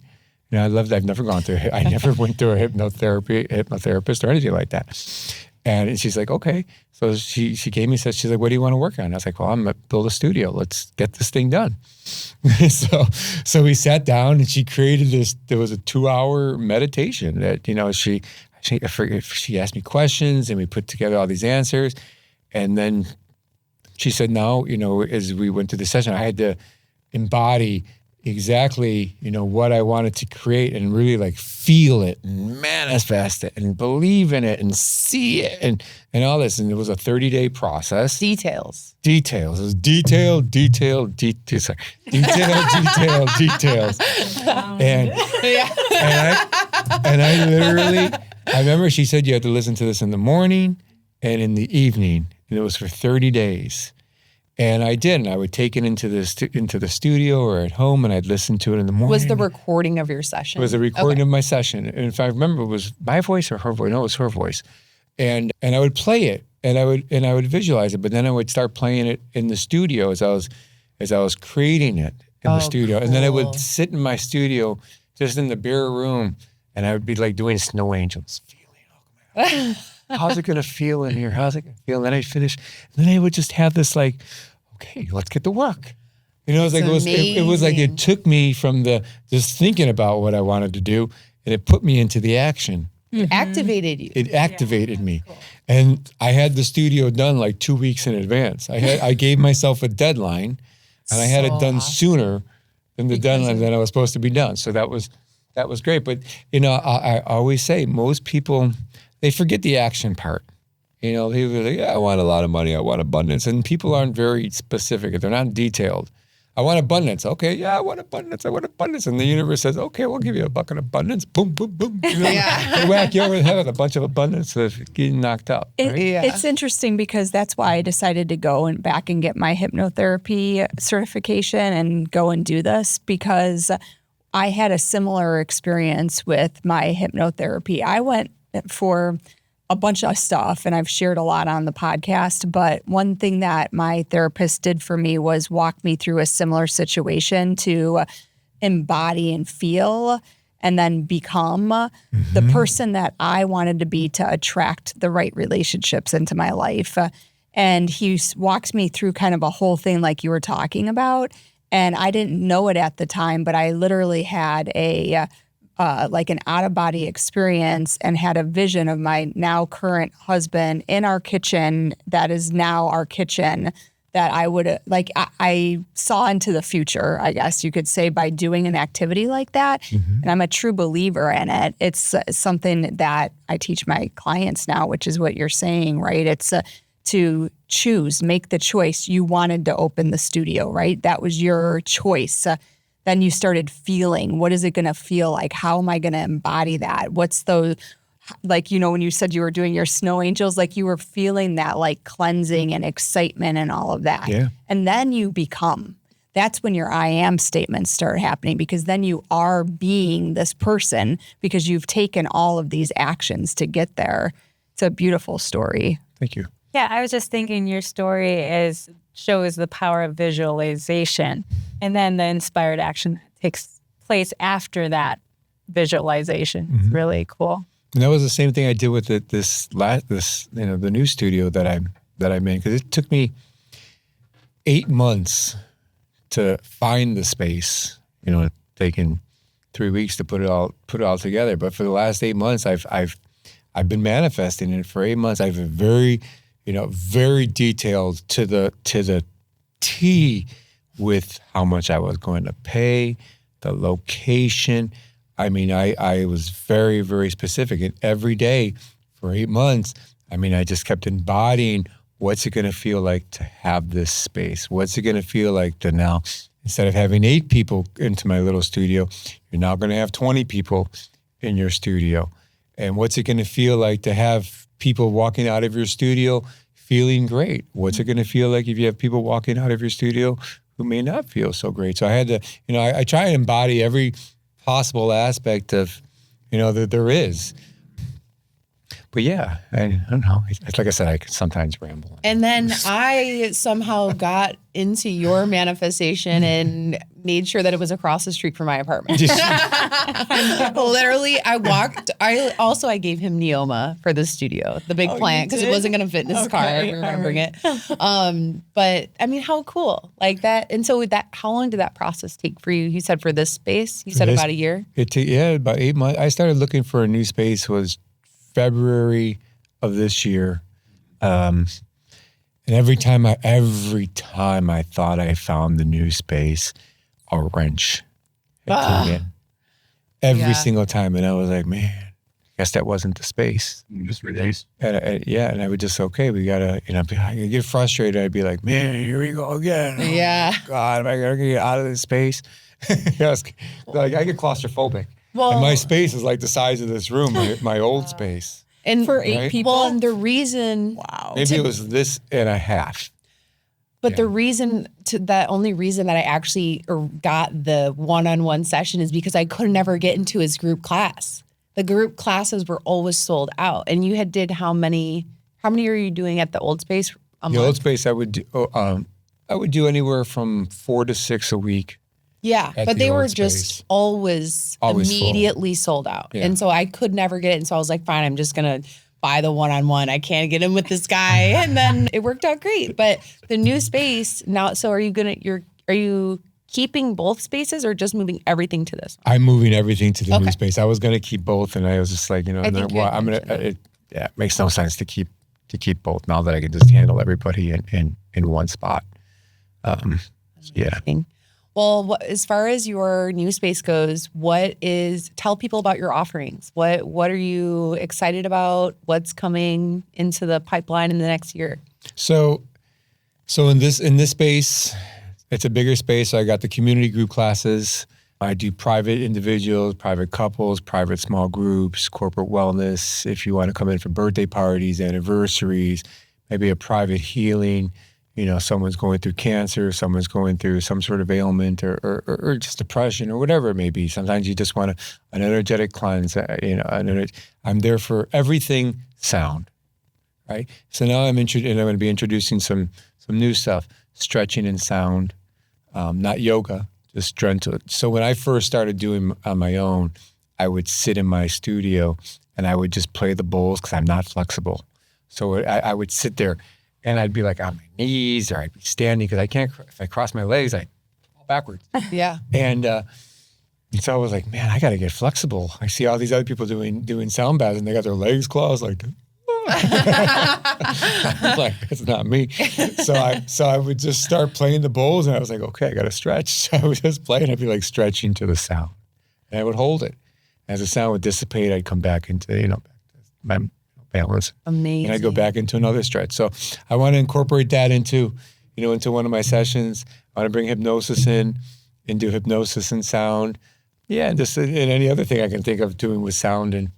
I've never gone through. I never went through a hypnotherapist or anything like that. And she's like, okay. So she came and said, she's like, what do you want to work on? I was like, well, I'm going to build a studio. Let's get this thing done. So we sat down and she created this. There was a 2-hour meditation that, she asked me questions and we put together all these answers. And then she said, now, as we went through the session, I had to embody exactly, what I wanted to create and really feel it and manifest it and believe in it and see it and all this. And it was a 30-day process. Details. It was details. And I literally, I remember she said you had to listen to this in the morning and in the evening. And it was for 30 days. And I did, and I would take it into the studio or at home, and I'd listen to it in the morning. Was the recording of your session? It was a recording of my session. And if I remember, it was my voice or her voice. No, it was her voice. And I would play it, and I would visualize it, but then I would start playing it in the studio as I was creating it in the studio. Cool. And then I would sit in my studio, just in the bare room, and I would be doing snow angels, feeling, how's it going to feel in here? How's it going to feel? And then I'd finish, and then I would just have this okay, let's get to work. It was it took me from just thinking about what I wanted to do, and it put me into the action. It activated you. It activated me. Cool. And I had the studio done 2 weeks in advance. I gave myself a deadline, and I had it done sooner than the deadline that I was supposed to be done. So that was great. But, I always say most people, they forget the action part. People are like, I want a lot of money, I want abundance. And people aren't very specific. They're not detailed. I want abundance. Okay, yeah, I want abundance. I want abundance. And the universe says, okay, we'll give you a bucket of abundance. Boom, boom, boom. You know, they whack you over the head with a bunch of abundance of getting knocked out. Right? It's interesting because that's why I decided to go and back and get my hypnotherapy certification and go and do this, because I had a similar experience with my hypnotherapy. I went for a bunch of stuff, and I've shared a lot on the podcast, but one thing that my therapist did for me was walk me through a similar situation to embody and feel and then become the person that I wanted to be to attract the right relationships into my life. And he walks me through kind of a whole thing like you were talking about. And I didn't know it at the time, but I literally had a like an out-of-body experience and had a vision of my now current husband in our kitchen that is now our kitchen, that I would, I saw into the future, I guess you could say, by doing an activity like that. And I'm a true believer in it. It's something that I teach my clients now, which is what you're saying, right? It's to choose, make the choice. You wanted to open the studio, right? That was your choice. Then you started feeling, what is it going to feel like? How am I going to embody that? What's the, like, you know, when you said you were doing your snow angels, like you were feeling that like cleansing and excitement and all of that. Yeah. And then you become, that's when your I am statements start happening, because then you are being this person because you've taken all of these actions to get there. It's a beautiful story. Thank you. Yeah, I was just thinking your story shows the power of visualization, and then the inspired action that takes place after that visualization. It's really cool. And that was the same thing I did with this the new studio that I'm in, because it took me 8 months to find the space. You know, taken 3 weeks to put it all together. But for the last 8 months, I've been manifesting it for 8 months. I've been very detailed to the T with how much I was going to pay, the location. I mean, I was very, very specific. And every day for 8 months, I mean, I just kept embodying, what's it going to feel like to have this space? What's it going to feel like to now, instead of having 8 people into my little studio, you're now going to have 20 people in your studio. And what's it going to feel like to have people walking out of your studio feeling great? What's it going to feel like if you have people walking out of your studio who may not feel so great? So I had to, I try and embody every possible aspect of, that there is. But yeah, I don't know. It's like I said, I could sometimes ramble. And then I somehow got into your manifestation and made sure that it was across the street from my apartment. Literally, I gave him Neoma for the studio, the big plant, because it wasn't going to fit in his car. We were going to bring it. But I mean, how cool, like that. And so with that, how long did that process take for you? You said for this space, you said about a year? About 8 months. I started looking for a new space was February of this year. And every time I thought I found the new space, a wrench had came in. Every single time. And I was like, man, I guess that wasn't the space. Just release. And I would just, okay, we gotta, I get frustrated. I'd be like, man, here we go again. Yeah. Oh, God, am I gonna get out of this space? Like I get claustrophobic. Well, and my space is like the size of this room, my old space. And For 8 people? Well, and the reason, Maybe it was this and a half. but the only reason that I actually got the one-on-one session is because I could never get into his group class. The group classes were always sold out. And you did how many are you doing at the old space a month? The old space I would do anywhere from 4 to 6 a week. Yeah, at but the they were old just space. always immediately sold out. Yeah. And so I could never get it. And so I was like, fine, I'm just going to buy the one-on-one. I can't get in with this guy. And then it worked out great. But the new space now, so are you keeping both spaces or just moving everything to this? I'm moving everything to the new space. I was going to keep both, and I was just like, it makes no sense to keep both now that I can just handle everybody in one spot. Well, as far as your new space goes, tell people about your offerings. What are you excited about? What's coming into the pipeline in the next year? So in this space, It's a bigger space. So I got the community group classes. I do private individuals, private couples, private small groups, corporate wellness. If you want to come in for birthday parties, anniversaries, maybe a private healing, someone's going through cancer, someone's going through some sort of ailment or just depression or whatever it may be. Sometimes you just want an energetic cleanse. I'm there for everything sound, right? So now I'm going to be introducing some new stuff, stretching and sound, not yoga, just gentle. So when I first started doing on my own, I would sit in my studio and I would just play the bowls because I'm not flexible. So I would sit there and I'd be like on my knees or I'd be standing because I can't, if I cross my legs, I fall backwards. Yeah. And so I was like, man, I got to get flexible. I see all these other people doing sound baths and they got their legs crossed like, I was like, it's not me. So I would just start playing the bowls and I was like, okay, I got to stretch. So I would just play and I'd be like stretching to the sound and I would hold it. As the sound would dissipate, I'd come back into, back to my balance. Amazing. And I'd go back into another stretch. So I want to incorporate that into one of my sessions. I want to bring hypnosis in and do hypnosis and sound. Yeah. And just and any other thing I can think of doing with sound and,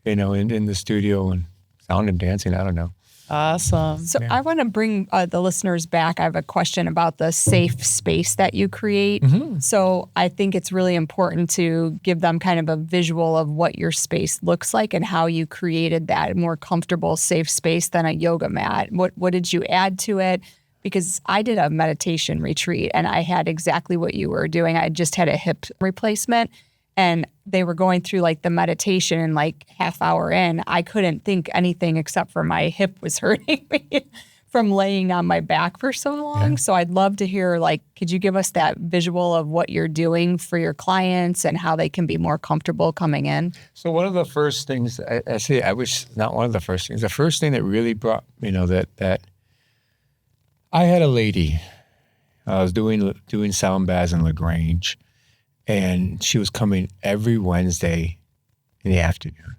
in the studio and sound and dancing. I don't know. Awesome. So I want to bring the listeners back. I have a question about the safe space that you create. So I think it's really important to give them kind of a visual of what your space looks like and how you created that more comfortable, safe space than a yoga mat. What did you add to it? Because I did a meditation retreat and I had exactly what you were doing. I just had a hip replacement. And they were going through like the meditation and like half hour in, I couldn't think anything except for my hip was hurting me from laying on my back for so long. Yeah. So I'd love to hear, could you give us that visual of what you're doing for your clients and how they can be more comfortable coming in? So one of the first things, I wish not one of the first things, the first thing that really brought, that I had a lady, I was doing sound baths in LaGrange. And she was coming every Wednesday in the afternoon.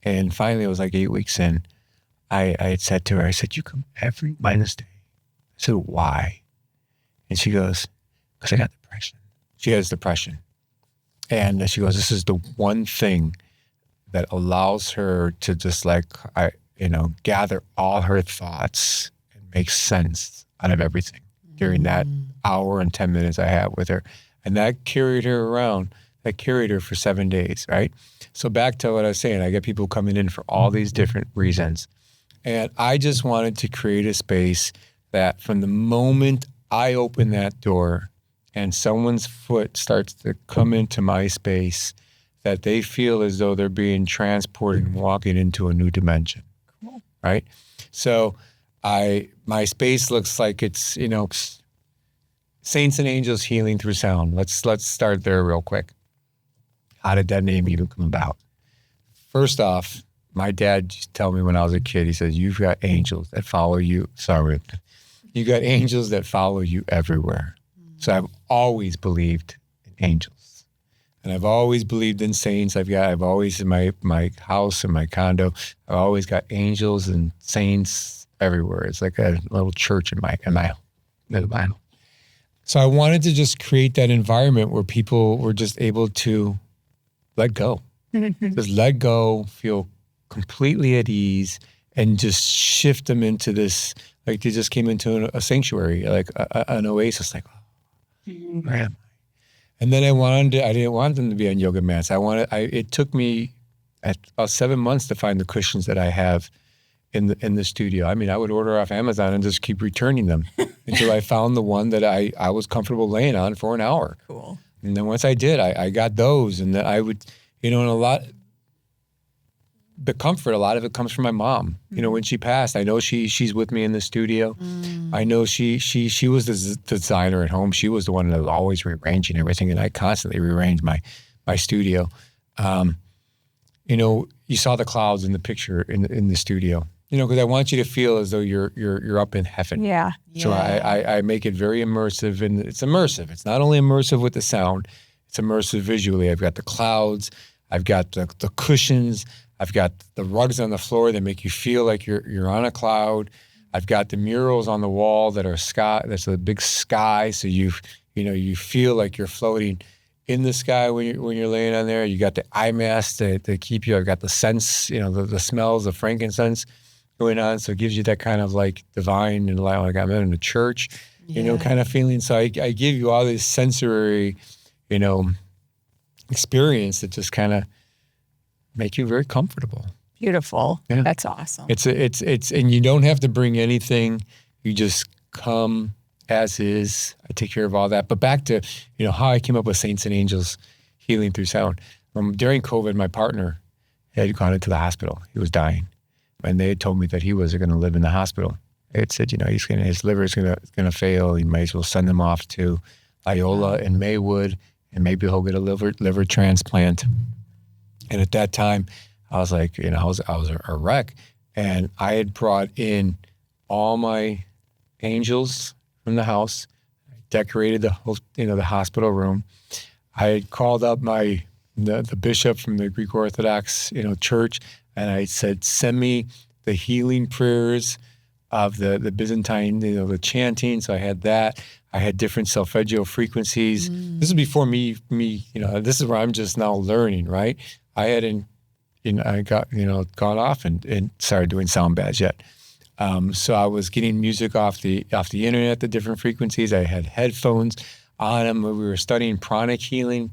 And finally, it was like 8 weeks in, I had said to her, I said, you come every Wednesday. I said, why? And she goes, because I got depression. She has depression. And she goes, this is the one thing that allows her to just gather all her thoughts and make sense out of everything during that hour and 10 minutes I had with her. And that carried her around. That carried her for 7 days, right? So back to what I was saying, I get people coming in for all these different reasons. And I just wanted to create a space that from the moment I open that door and someone's foot starts to come into my space, that they feel as though they're being transported and walking into a new dimension, right? So my space looks like it's, Saints and Angels Healing Through Sound. Let's start there real quick. How did that name even come about? First off, my dad used to tell me when I was a kid, he says, you've got angels that follow you. Sorry. You got angels that follow you everywhere. So I've always believed in angels. And I've always believed in saints. I've always in my house and my condo, I've always got angels and saints everywhere. It's like a little church in my home. So I wanted to just create that environment where people were just able to let go. Just let go, feel completely at ease, and just shift them into this, like they just came into a sanctuary, like an oasis, like, where am I? And then I didn't want them to be on yoga mats. It took me about 7 months to find the cushions that I have in the studio. I mean, I would order off Amazon and just keep returning them until I found the one that I was comfortable laying on for an hour. Cool. And then once I did, I got those, and then I would, and the comfort, a lot of it comes from my mom. When she passed, I know she's with me in the studio. I know she was the designer at home. She was the one that was always rearranging everything, and I constantly rearranged my studio. You saw the clouds in the picture in the studio. Because I want you to feel as though you're up in heaven. Yeah. So I make it very immersive, and it's immersive. It's not only immersive with the sound, it's immersive visually. I've got the clouds, I've got the cushions, I've got the rugs on the floor that make you feel like you're on a cloud. I've got the murals on the wall that are sky. That's a big sky. So you feel like you're floating in the sky when you're laying on there. You got the eye mask to keep you. I've got the scents, the smells of frankincense going on. So it gives you that kind of like divine and like I'm in a church, kind of feeling. So I give you all this sensory, experience that just kind of make you very comfortable. Beautiful. Yeah. That's awesome. It's and you don't have to bring anything. You just come as is. I take care of all that. But back to, how I came up with Saints and Angels Healing Through Sound. During COVID, my partner had gone into the hospital. He was dying. And they had told me that he wasn't going to live in the hospital. They had said, his liver is going to fail. You might as well send him off to Iola and Maywood, and maybe he'll get a liver transplant. And at that time, I was like, I was a wreck. And I had brought in all my angels from the house, decorated the whole, the hospital room. I had called up the bishop from the Greek Orthodox, church, and I said, send me the healing prayers of the Byzantine, the chanting. So I had that. I had different solfeggio frequencies. This is before me, this is where I'm just now learning, right? I hadn't, I got, gone off and started doing sound baths yet. So I was getting music off the internet, the different frequencies. I had headphones on them. We were studying pranic healing.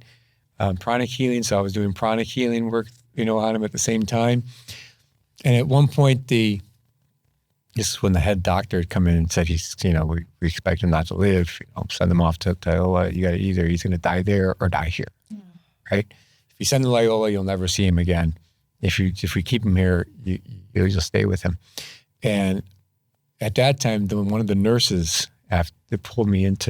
So I was doing pranic healing work, on them at the same time. And at one point, this is when the head doctor had come in and said, we expect him not to live. Send him off to Iola. You got to either he's going to die there or die here, right? If you send him to Iola, you'll never see him again. If we keep him here, you'll stay with him. And at that time, one of the nurses, after they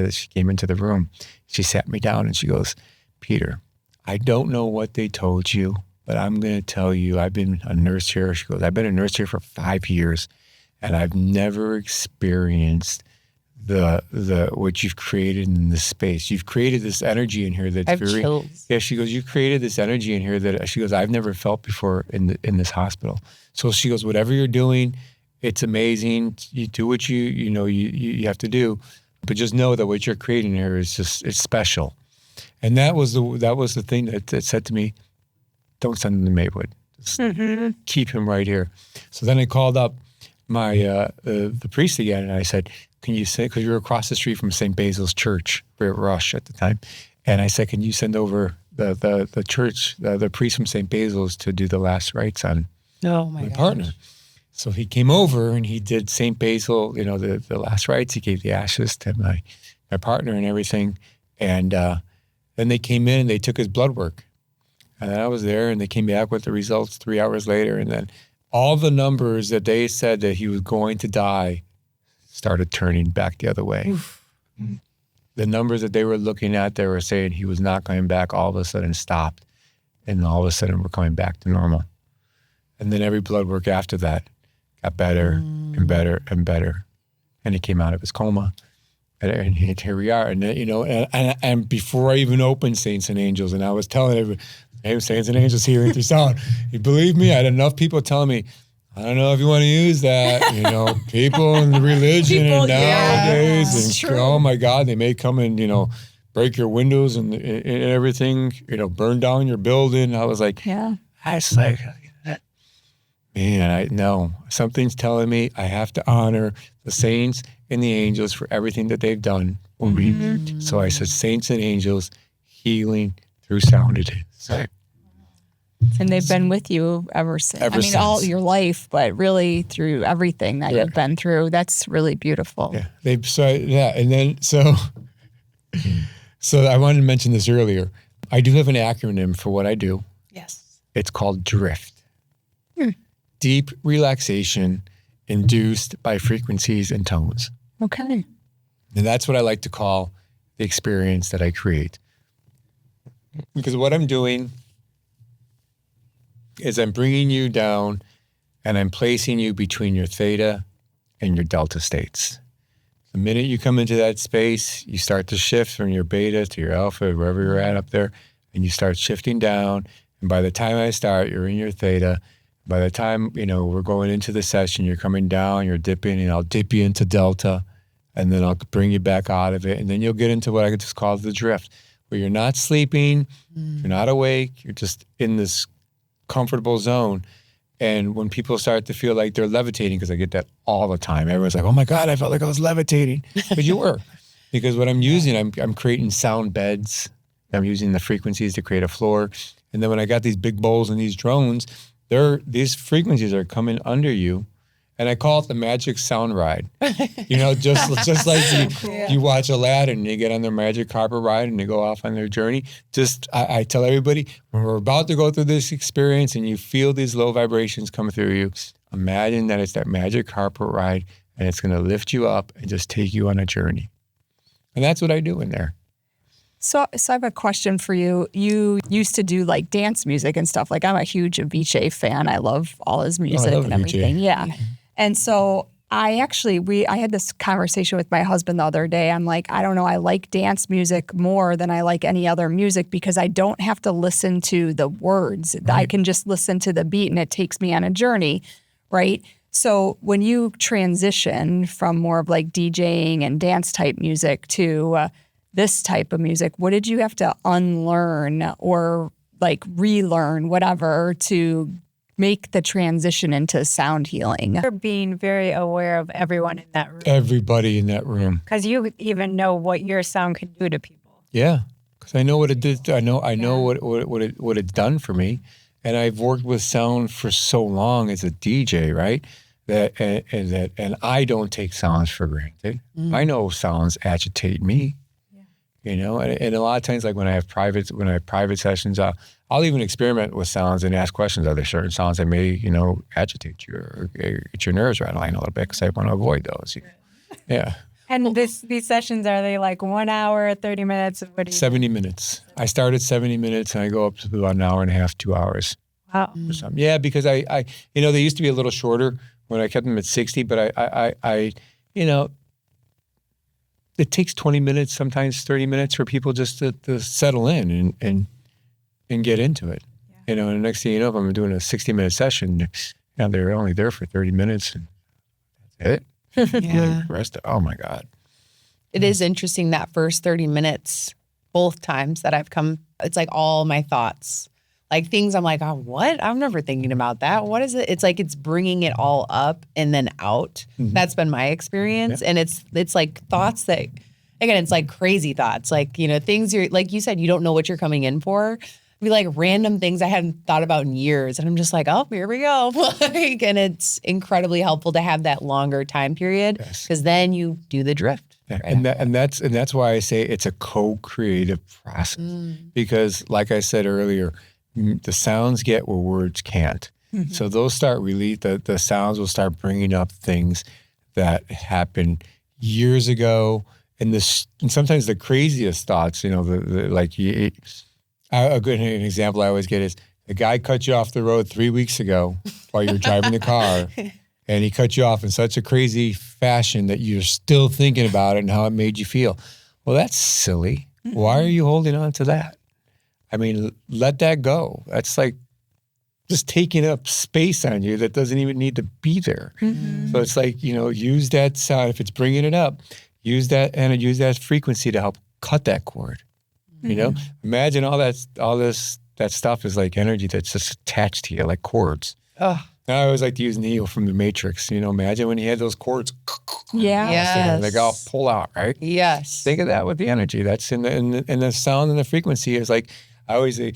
she came into the room. She sat me down and she goes, Peter, I don't know what they told you, but I'm going to tell you, I've been a nurse here. She goes, I've been a nurse here for 5 years, and I've never experienced the what you've created in this space. You've created this energy in here that's very chills. Yeah. She goes, you've created this energy in here that she goes, I've never felt before in this hospital. So she goes, whatever you're doing, it's amazing. You do what you have to do, but just know that what you're creating here is it's special. And that was the thing that said to me, don't send him to Maywood. Just keep him right here. So then I called up my the priest again, and I said, can you send, because you were across the street from St. Basil's Church, we're at Rush at the time, and I said, can you send over the church, the priest from St. Basil's to do the last rites on my partner? So he came over and he did St. Basil, the last rites. He gave the ashes to my partner and everything. And then they came in and they took his blood work. And I was there and they came back with the results 3 hours later. And then all the numbers that they said that he was going to die started turning back the other way. The numbers that they were looking at, they were saying he was not coming back, all of a sudden stopped. And all of a sudden we're coming back to normal. And then every blood work after that got better and better and better. And he came out of his coma. And here we are. And, and before I even opened Saints and Angels, and I was telling everybody, hey, Saints and Angels Healing Through Sound. You believe me? I had enough people telling me, I don't know if you want to use that. People in the religion nowadays. And oh my God, they may come and, break your windows and everything, burn down your building. I was like, I was like, man, I know something's telling me I have to honor the saints and the angels for everything that they've done. So I said, Saints and Angels Healing Through Sound it is. And they've been with you ever since. Since. All your life, but really through everything that you've been through. That's really beautiful. Yeah. And then, so I wanted to mention this earlier. I do have an acronym for what I do. Yes. It's called DRIFT. Deep relaxation induced by frequencies and tones. Okay. And that's what I like to call the experience that I create. Because what I'm doing is I'm bringing you down and I'm placing you between your theta and your delta states. The minute you come into that space, you start to shift from your beta to your alpha, wherever you're at up there, and you start shifting down. And by the time I start, you're in your theta. By the time, we're going into the session, you're coming down, you're dipping, and I'll dip you into delta, and then I'll bring you back out of it. And then you'll get into what I could just call the drift, where you're not sleeping, you're not awake, you're just in this comfortable zone. And when people start to feel like they're levitating, because I get that all the time, everyone's like, oh my God, I felt like I was levitating. But you were. Because what I'm using, I'm creating sound beds. I'm using the frequencies to create a floor. And then when I got these big bowls and these drones, these frequencies are coming under you. And I call it the magic sound ride. Just like you watch Aladdin and you get on their magic carpet ride and they go off on their journey. I tell everybody, when we're about to go through this experience and you feel these low vibrations come through you, imagine that it's that magic carpet ride and it's going to lift you up and just take you on a journey. And that's what I do in there. So I have a question for you. You used to do like dance music and stuff. Like I'm a huge Avicii fan. I love all his music and everything. Avicii. Yeah. And so I had this conversation with my husband the other day. I'm like, I don't know, I like dance music more than I like any other music because I don't have to listen to the words. Right. I can just listen to the beat and it takes me on a journey, right? So when you transition from more of like DJing and dance type music to this type of music, what did you have to unlearn or like relearn, whatever, to make the transition into sound healing? You're being very aware of everyone in that room. Everybody in that room. Because you even know what your sound can do to people. Yeah, because I know what it did. I know what it's done for me, and I've worked with sound for so long as a DJ, right? And I don't take sounds for granted. I know sounds agitate me. And a lot of times, like when I have private sessions, I'll even experiment with sounds and ask questions. Are there certain sounds that may, agitate you or get your nerves rattling a little bit? Because I want to avoid those. Yeah. And these sessions, are they like 1 hour, 30 minutes? 70 minutes. I start at 70 minutes and I go up to about an hour and a half, 2 hours. Wow. Yeah, because I they used to be a little shorter when I kept them at 60, but I it takes 20 minutes, sometimes 30 minutes for people just to settle in and get into it. Yeah. And the next thing you know, if I'm doing a 60-minute session, they're only there for 30 minutes and that's it. Yeah. The rest oh my God. It is interesting that first 30 minutes, both times that I've come, it's like all my thoughts. Like things I'm like, oh, what? I'm never thinking about that. What is it? It's like it's bringing it all up and then out. Mm-hmm. That's been my experience. Yeah. And it's like thoughts that, again, it's like crazy thoughts. Like, things you're, like you said, you don't know what you're coming in for. It'd be like random things I hadn't thought about in years. And I'm just like, oh, here we go. And it's incredibly helpful to have that longer time period because then you do the drift. Yeah. Right? And that's why I say it's a co-creative process because like I said earlier, the sounds get where words can't. Mm-hmm. So those start the sounds will start bringing up things that happened years ago. And sometimes the craziest thoughts, a good example I always get is the guy cut you off the road 3 weeks ago while you were driving the car. And he cut you off in such a crazy fashion that you're still thinking about it and how it made you feel. Well, that's silly. Mm-hmm. Why are you holding on to that? I mean, let that go. That's like just taking up space on you that doesn't even need to be there. Mm-hmm. So it's like, use that sound. If it's bringing it up, use that frequency to help cut that cord. Mm-hmm. Imagine all that stuff is like energy that's just attached to you, like cords. Oh. I always like to use Neo from The Matrix. Imagine when he had those cords. Yeah. Yes. They all pull out, right? Yes. Think of that with the energy. That's in the sound and the frequency is like, I always say,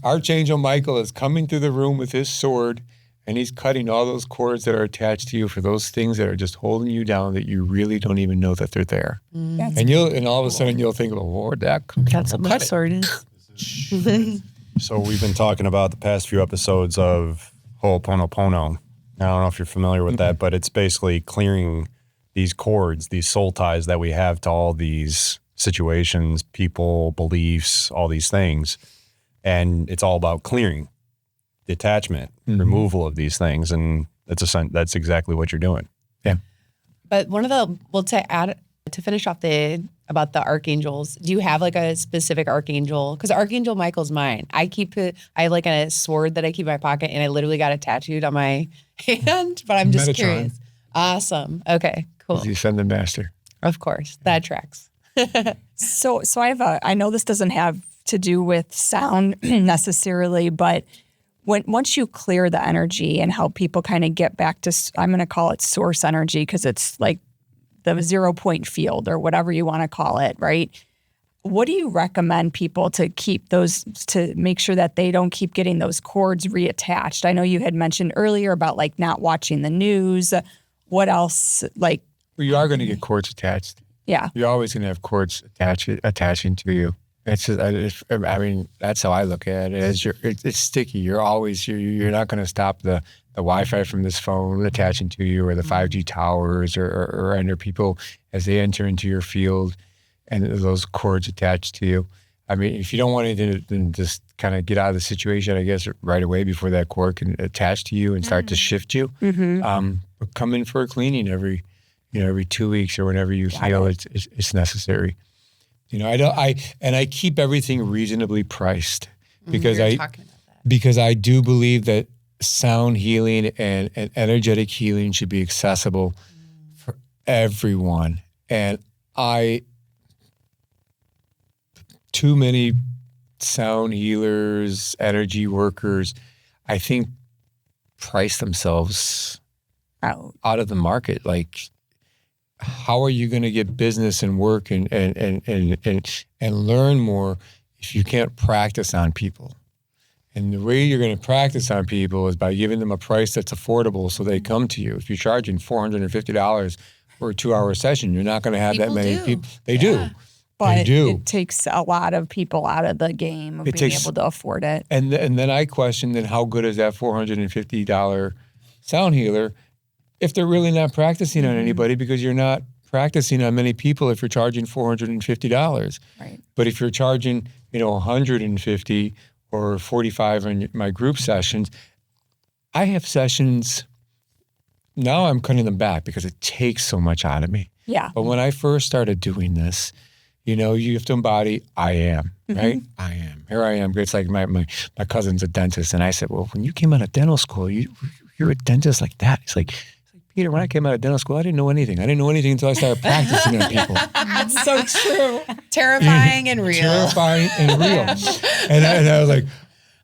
Archangel Michael is coming through the room with his sword, and he's cutting all those cords that are attached to you for those things that are just holding you down that you really don't even know that they're there. And all of a sudden you'll think, well, where'd that come from? That's what my sword is. So we've been talking about the past few episodes of Ho'oponopono. I don't know if you're familiar with that, but it's basically clearing these cords, these soul ties that we have to all these situations, people, beliefs, all these things. And it's all about clearing, detachment, removal of these things. And that's exactly what you're doing. Yeah. But to add To finish off about the archangels, do you have like a specific archangel? Because Archangel Michael's mine. I have like a sword that I keep in my pocket, and I literally got it tattooed on my hand, but I'm just curious. Awesome. Okay, cool. You send the master. Of course, that tracks. So I know this doesn't have to do with sound necessarily, but once you clear the energy and help people kind of get back to, I'm going to call it source energy because it's like the 0 point field or whatever you want to call it, right? What do you recommend people to keep those, to make sure that they don't keep getting those cords reattached? I know you had mentioned earlier about like not watching the news. What else? Like, well, you are going to get cords attached. Yeah. You're always going to have cords attaching to you. It's just, I mean, that's how I look at it. It's sticky. You're not going to stop the Wi-Fi from this phone attaching to you, or the 5G towers, or under people as they enter into your field, and those cords attached to you. I mean, if you don't want anything, then just kind of get out of the situation, I guess, right away before that cord can attach to you and start to shift you. But come in for a cleaning every 2 weeks or whenever you feel it's necessary. I keep everything reasonably priced because I do believe that sound healing and energetic healing should be accessible for everyone. And too many sound healers, energy workers, I think price themselves out of the market. Like, how are you going to get business and work and learn more if you can't practice on people? And the way you're going to practice on people is by giving them a price that's affordable so they come to you. If you're charging $450 for a 2-hour session, you're not going to have that many people. They do. But it takes a lot of people out of the game of being able to afford it. And then I question, then how good is that $450 sound healer if they're really not practicing on anybody, because you're not practicing on many people if you're charging $450. Right. But if you're charging, $150 or $45 on my group sessions, I have sessions, now I'm cutting them back because it takes so much out of me. Yeah. But when I first started doing this, you have to embody, I am, right? I am. Here I am. It's like my cousin's a dentist. And I said, well, when you came out of dental school, you're a dentist like that. It's like, Peter, when I came out of dental school, I didn't know anything. I didn't know anything until I started practicing on people. That's so true. Terrifying and real. Terrifying and real. And I was like,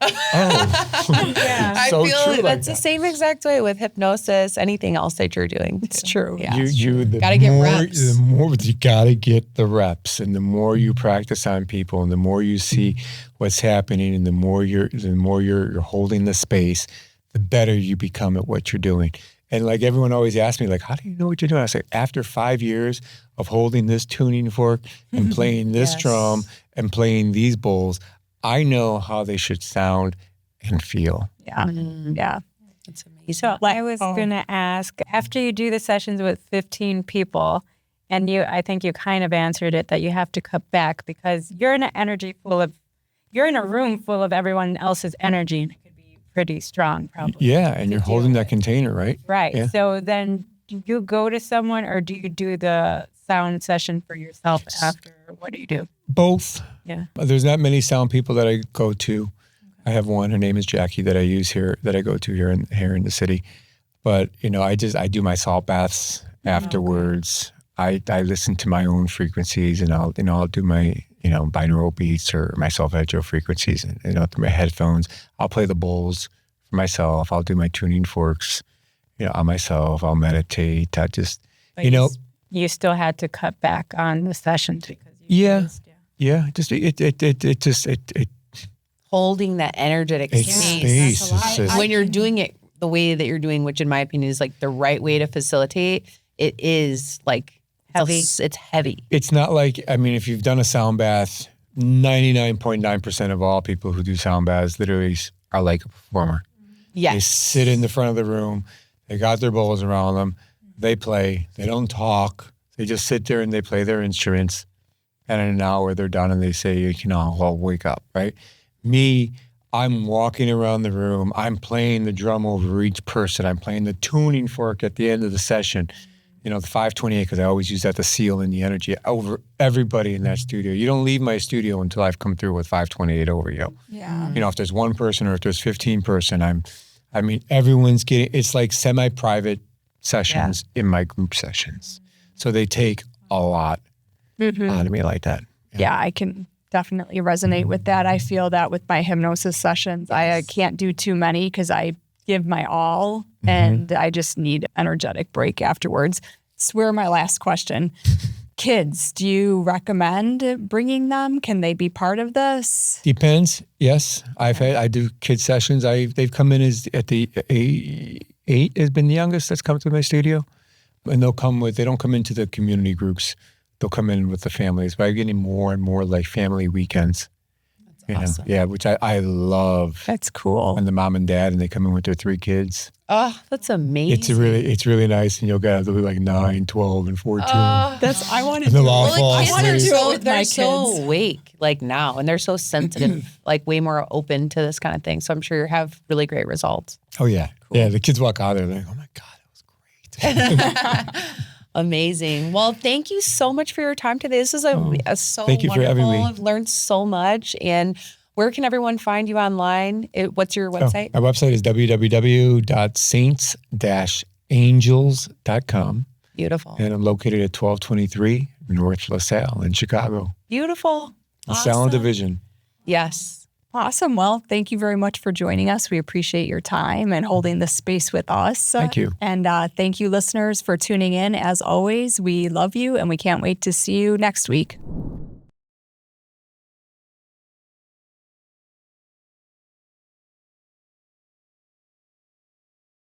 oh. Yeah. I so feel true that's like the same exact way with hypnosis, anything else that you're doing. It's true. Yeah. You gotta get reps. The more you gotta get the reps, and the more you practice on people, and the more you see what's happening, and the more you're holding the space, the better you become at what you're doing. And like everyone always asks me, like, how do you know what you're doing? I say, after 5 years of holding this tuning fork and playing this drum and playing these bowls, I know how they should sound and feel. Yeah. Yeah. That's amazing. So I was going to ask, after you do the sessions with 15 people, and I think you kind of answered it, that you have to cut back because you're in you're in a room full of everyone else's energy, and it could be pretty strong probably. Yeah, and you're holding that container, right? Right. Yeah. So then do you go to someone, or do you do the sound session for yourself after? What do you do? Both. Yeah. There's not many sound people that I go to. I have one. Her name is Jackie that I use here, that I go to here in the city. But I do my salt baths afterwards. I listen to my own frequencies, and I'll do my binaural beats or my solfeggio frequencies, and through my headphones. I'll play the bowls for myself. I'll do my tuning forks, on myself. I'll meditate. I just, But you still had to cut back on the sessions because just it holding that energetic space. When you're doing it the way that you're doing, which in my opinion is like the right way to facilitate, it is like heavy. It's heavy. It's not like, if you've done a sound bath, 99.9% of all people who do sound baths literally are like a performer. Yes. They sit in the front of the room. They got their bowls around them. They play. They don't talk. They just sit there and they play their instruments. And in an hour, they're done and they say, I'll wake up, right? Me, I'm walking around the room. I'm playing the drum over each person. I'm playing the tuning fork at the end of the session. the 528, because I always use that to seal in the energy over everybody in that studio. You don't leave my studio until I've come through with 528 over you. Yeah. If there's one person or if there's 15 person, everyone's getting, it's like semi-private sessions in my group sessions. So they take a lot out of me like that. Yeah, I can definitely resonate with that. I feel that with my hypnosis sessions, I can't do too many because I give my all and I just need energetic break afterwards. Swear my last question. Kids, do you recommend bringing them? Can they be part of this? Depends. Yes, I do kid sessions. They've come in at the 8 has been the youngest that's come to my studio, and they don't come into the community groups. They'll come in with the families. But I'm getting more and more like family weekends. That's awesome. Yeah, which I love. That's cool. And the mom and dad, and they come in with their 3 kids. Oh, that's amazing. It's really nice, and you'll get like 9, 12, and 14. I want to And they'll do all it. fall Kids asleep. are so, with they're my so kids. awake like now, and they're so sensitive, like way more open to this kind of thing. So I'm sure you have really great results. Oh yeah, yeah. The kids walk out there, they're like, "Oh my god, that was great." Amazing. Well, thank you so much for your time today. This is so thank you for wonderful. having me. I've learned so much. And where can everyone find you online? What's your website? Our website is www.saints-angels.com. Beautiful. And I'm located at 1223 North LaSalle in Chicago. Beautiful. LaSalle Awesome. Division. Yes. Awesome. Well, thank you very much for joining us. We appreciate your time and holding this space with us. Thank you. And thank you, listeners, for tuning in. As always, we love you and we can't wait to see you next week.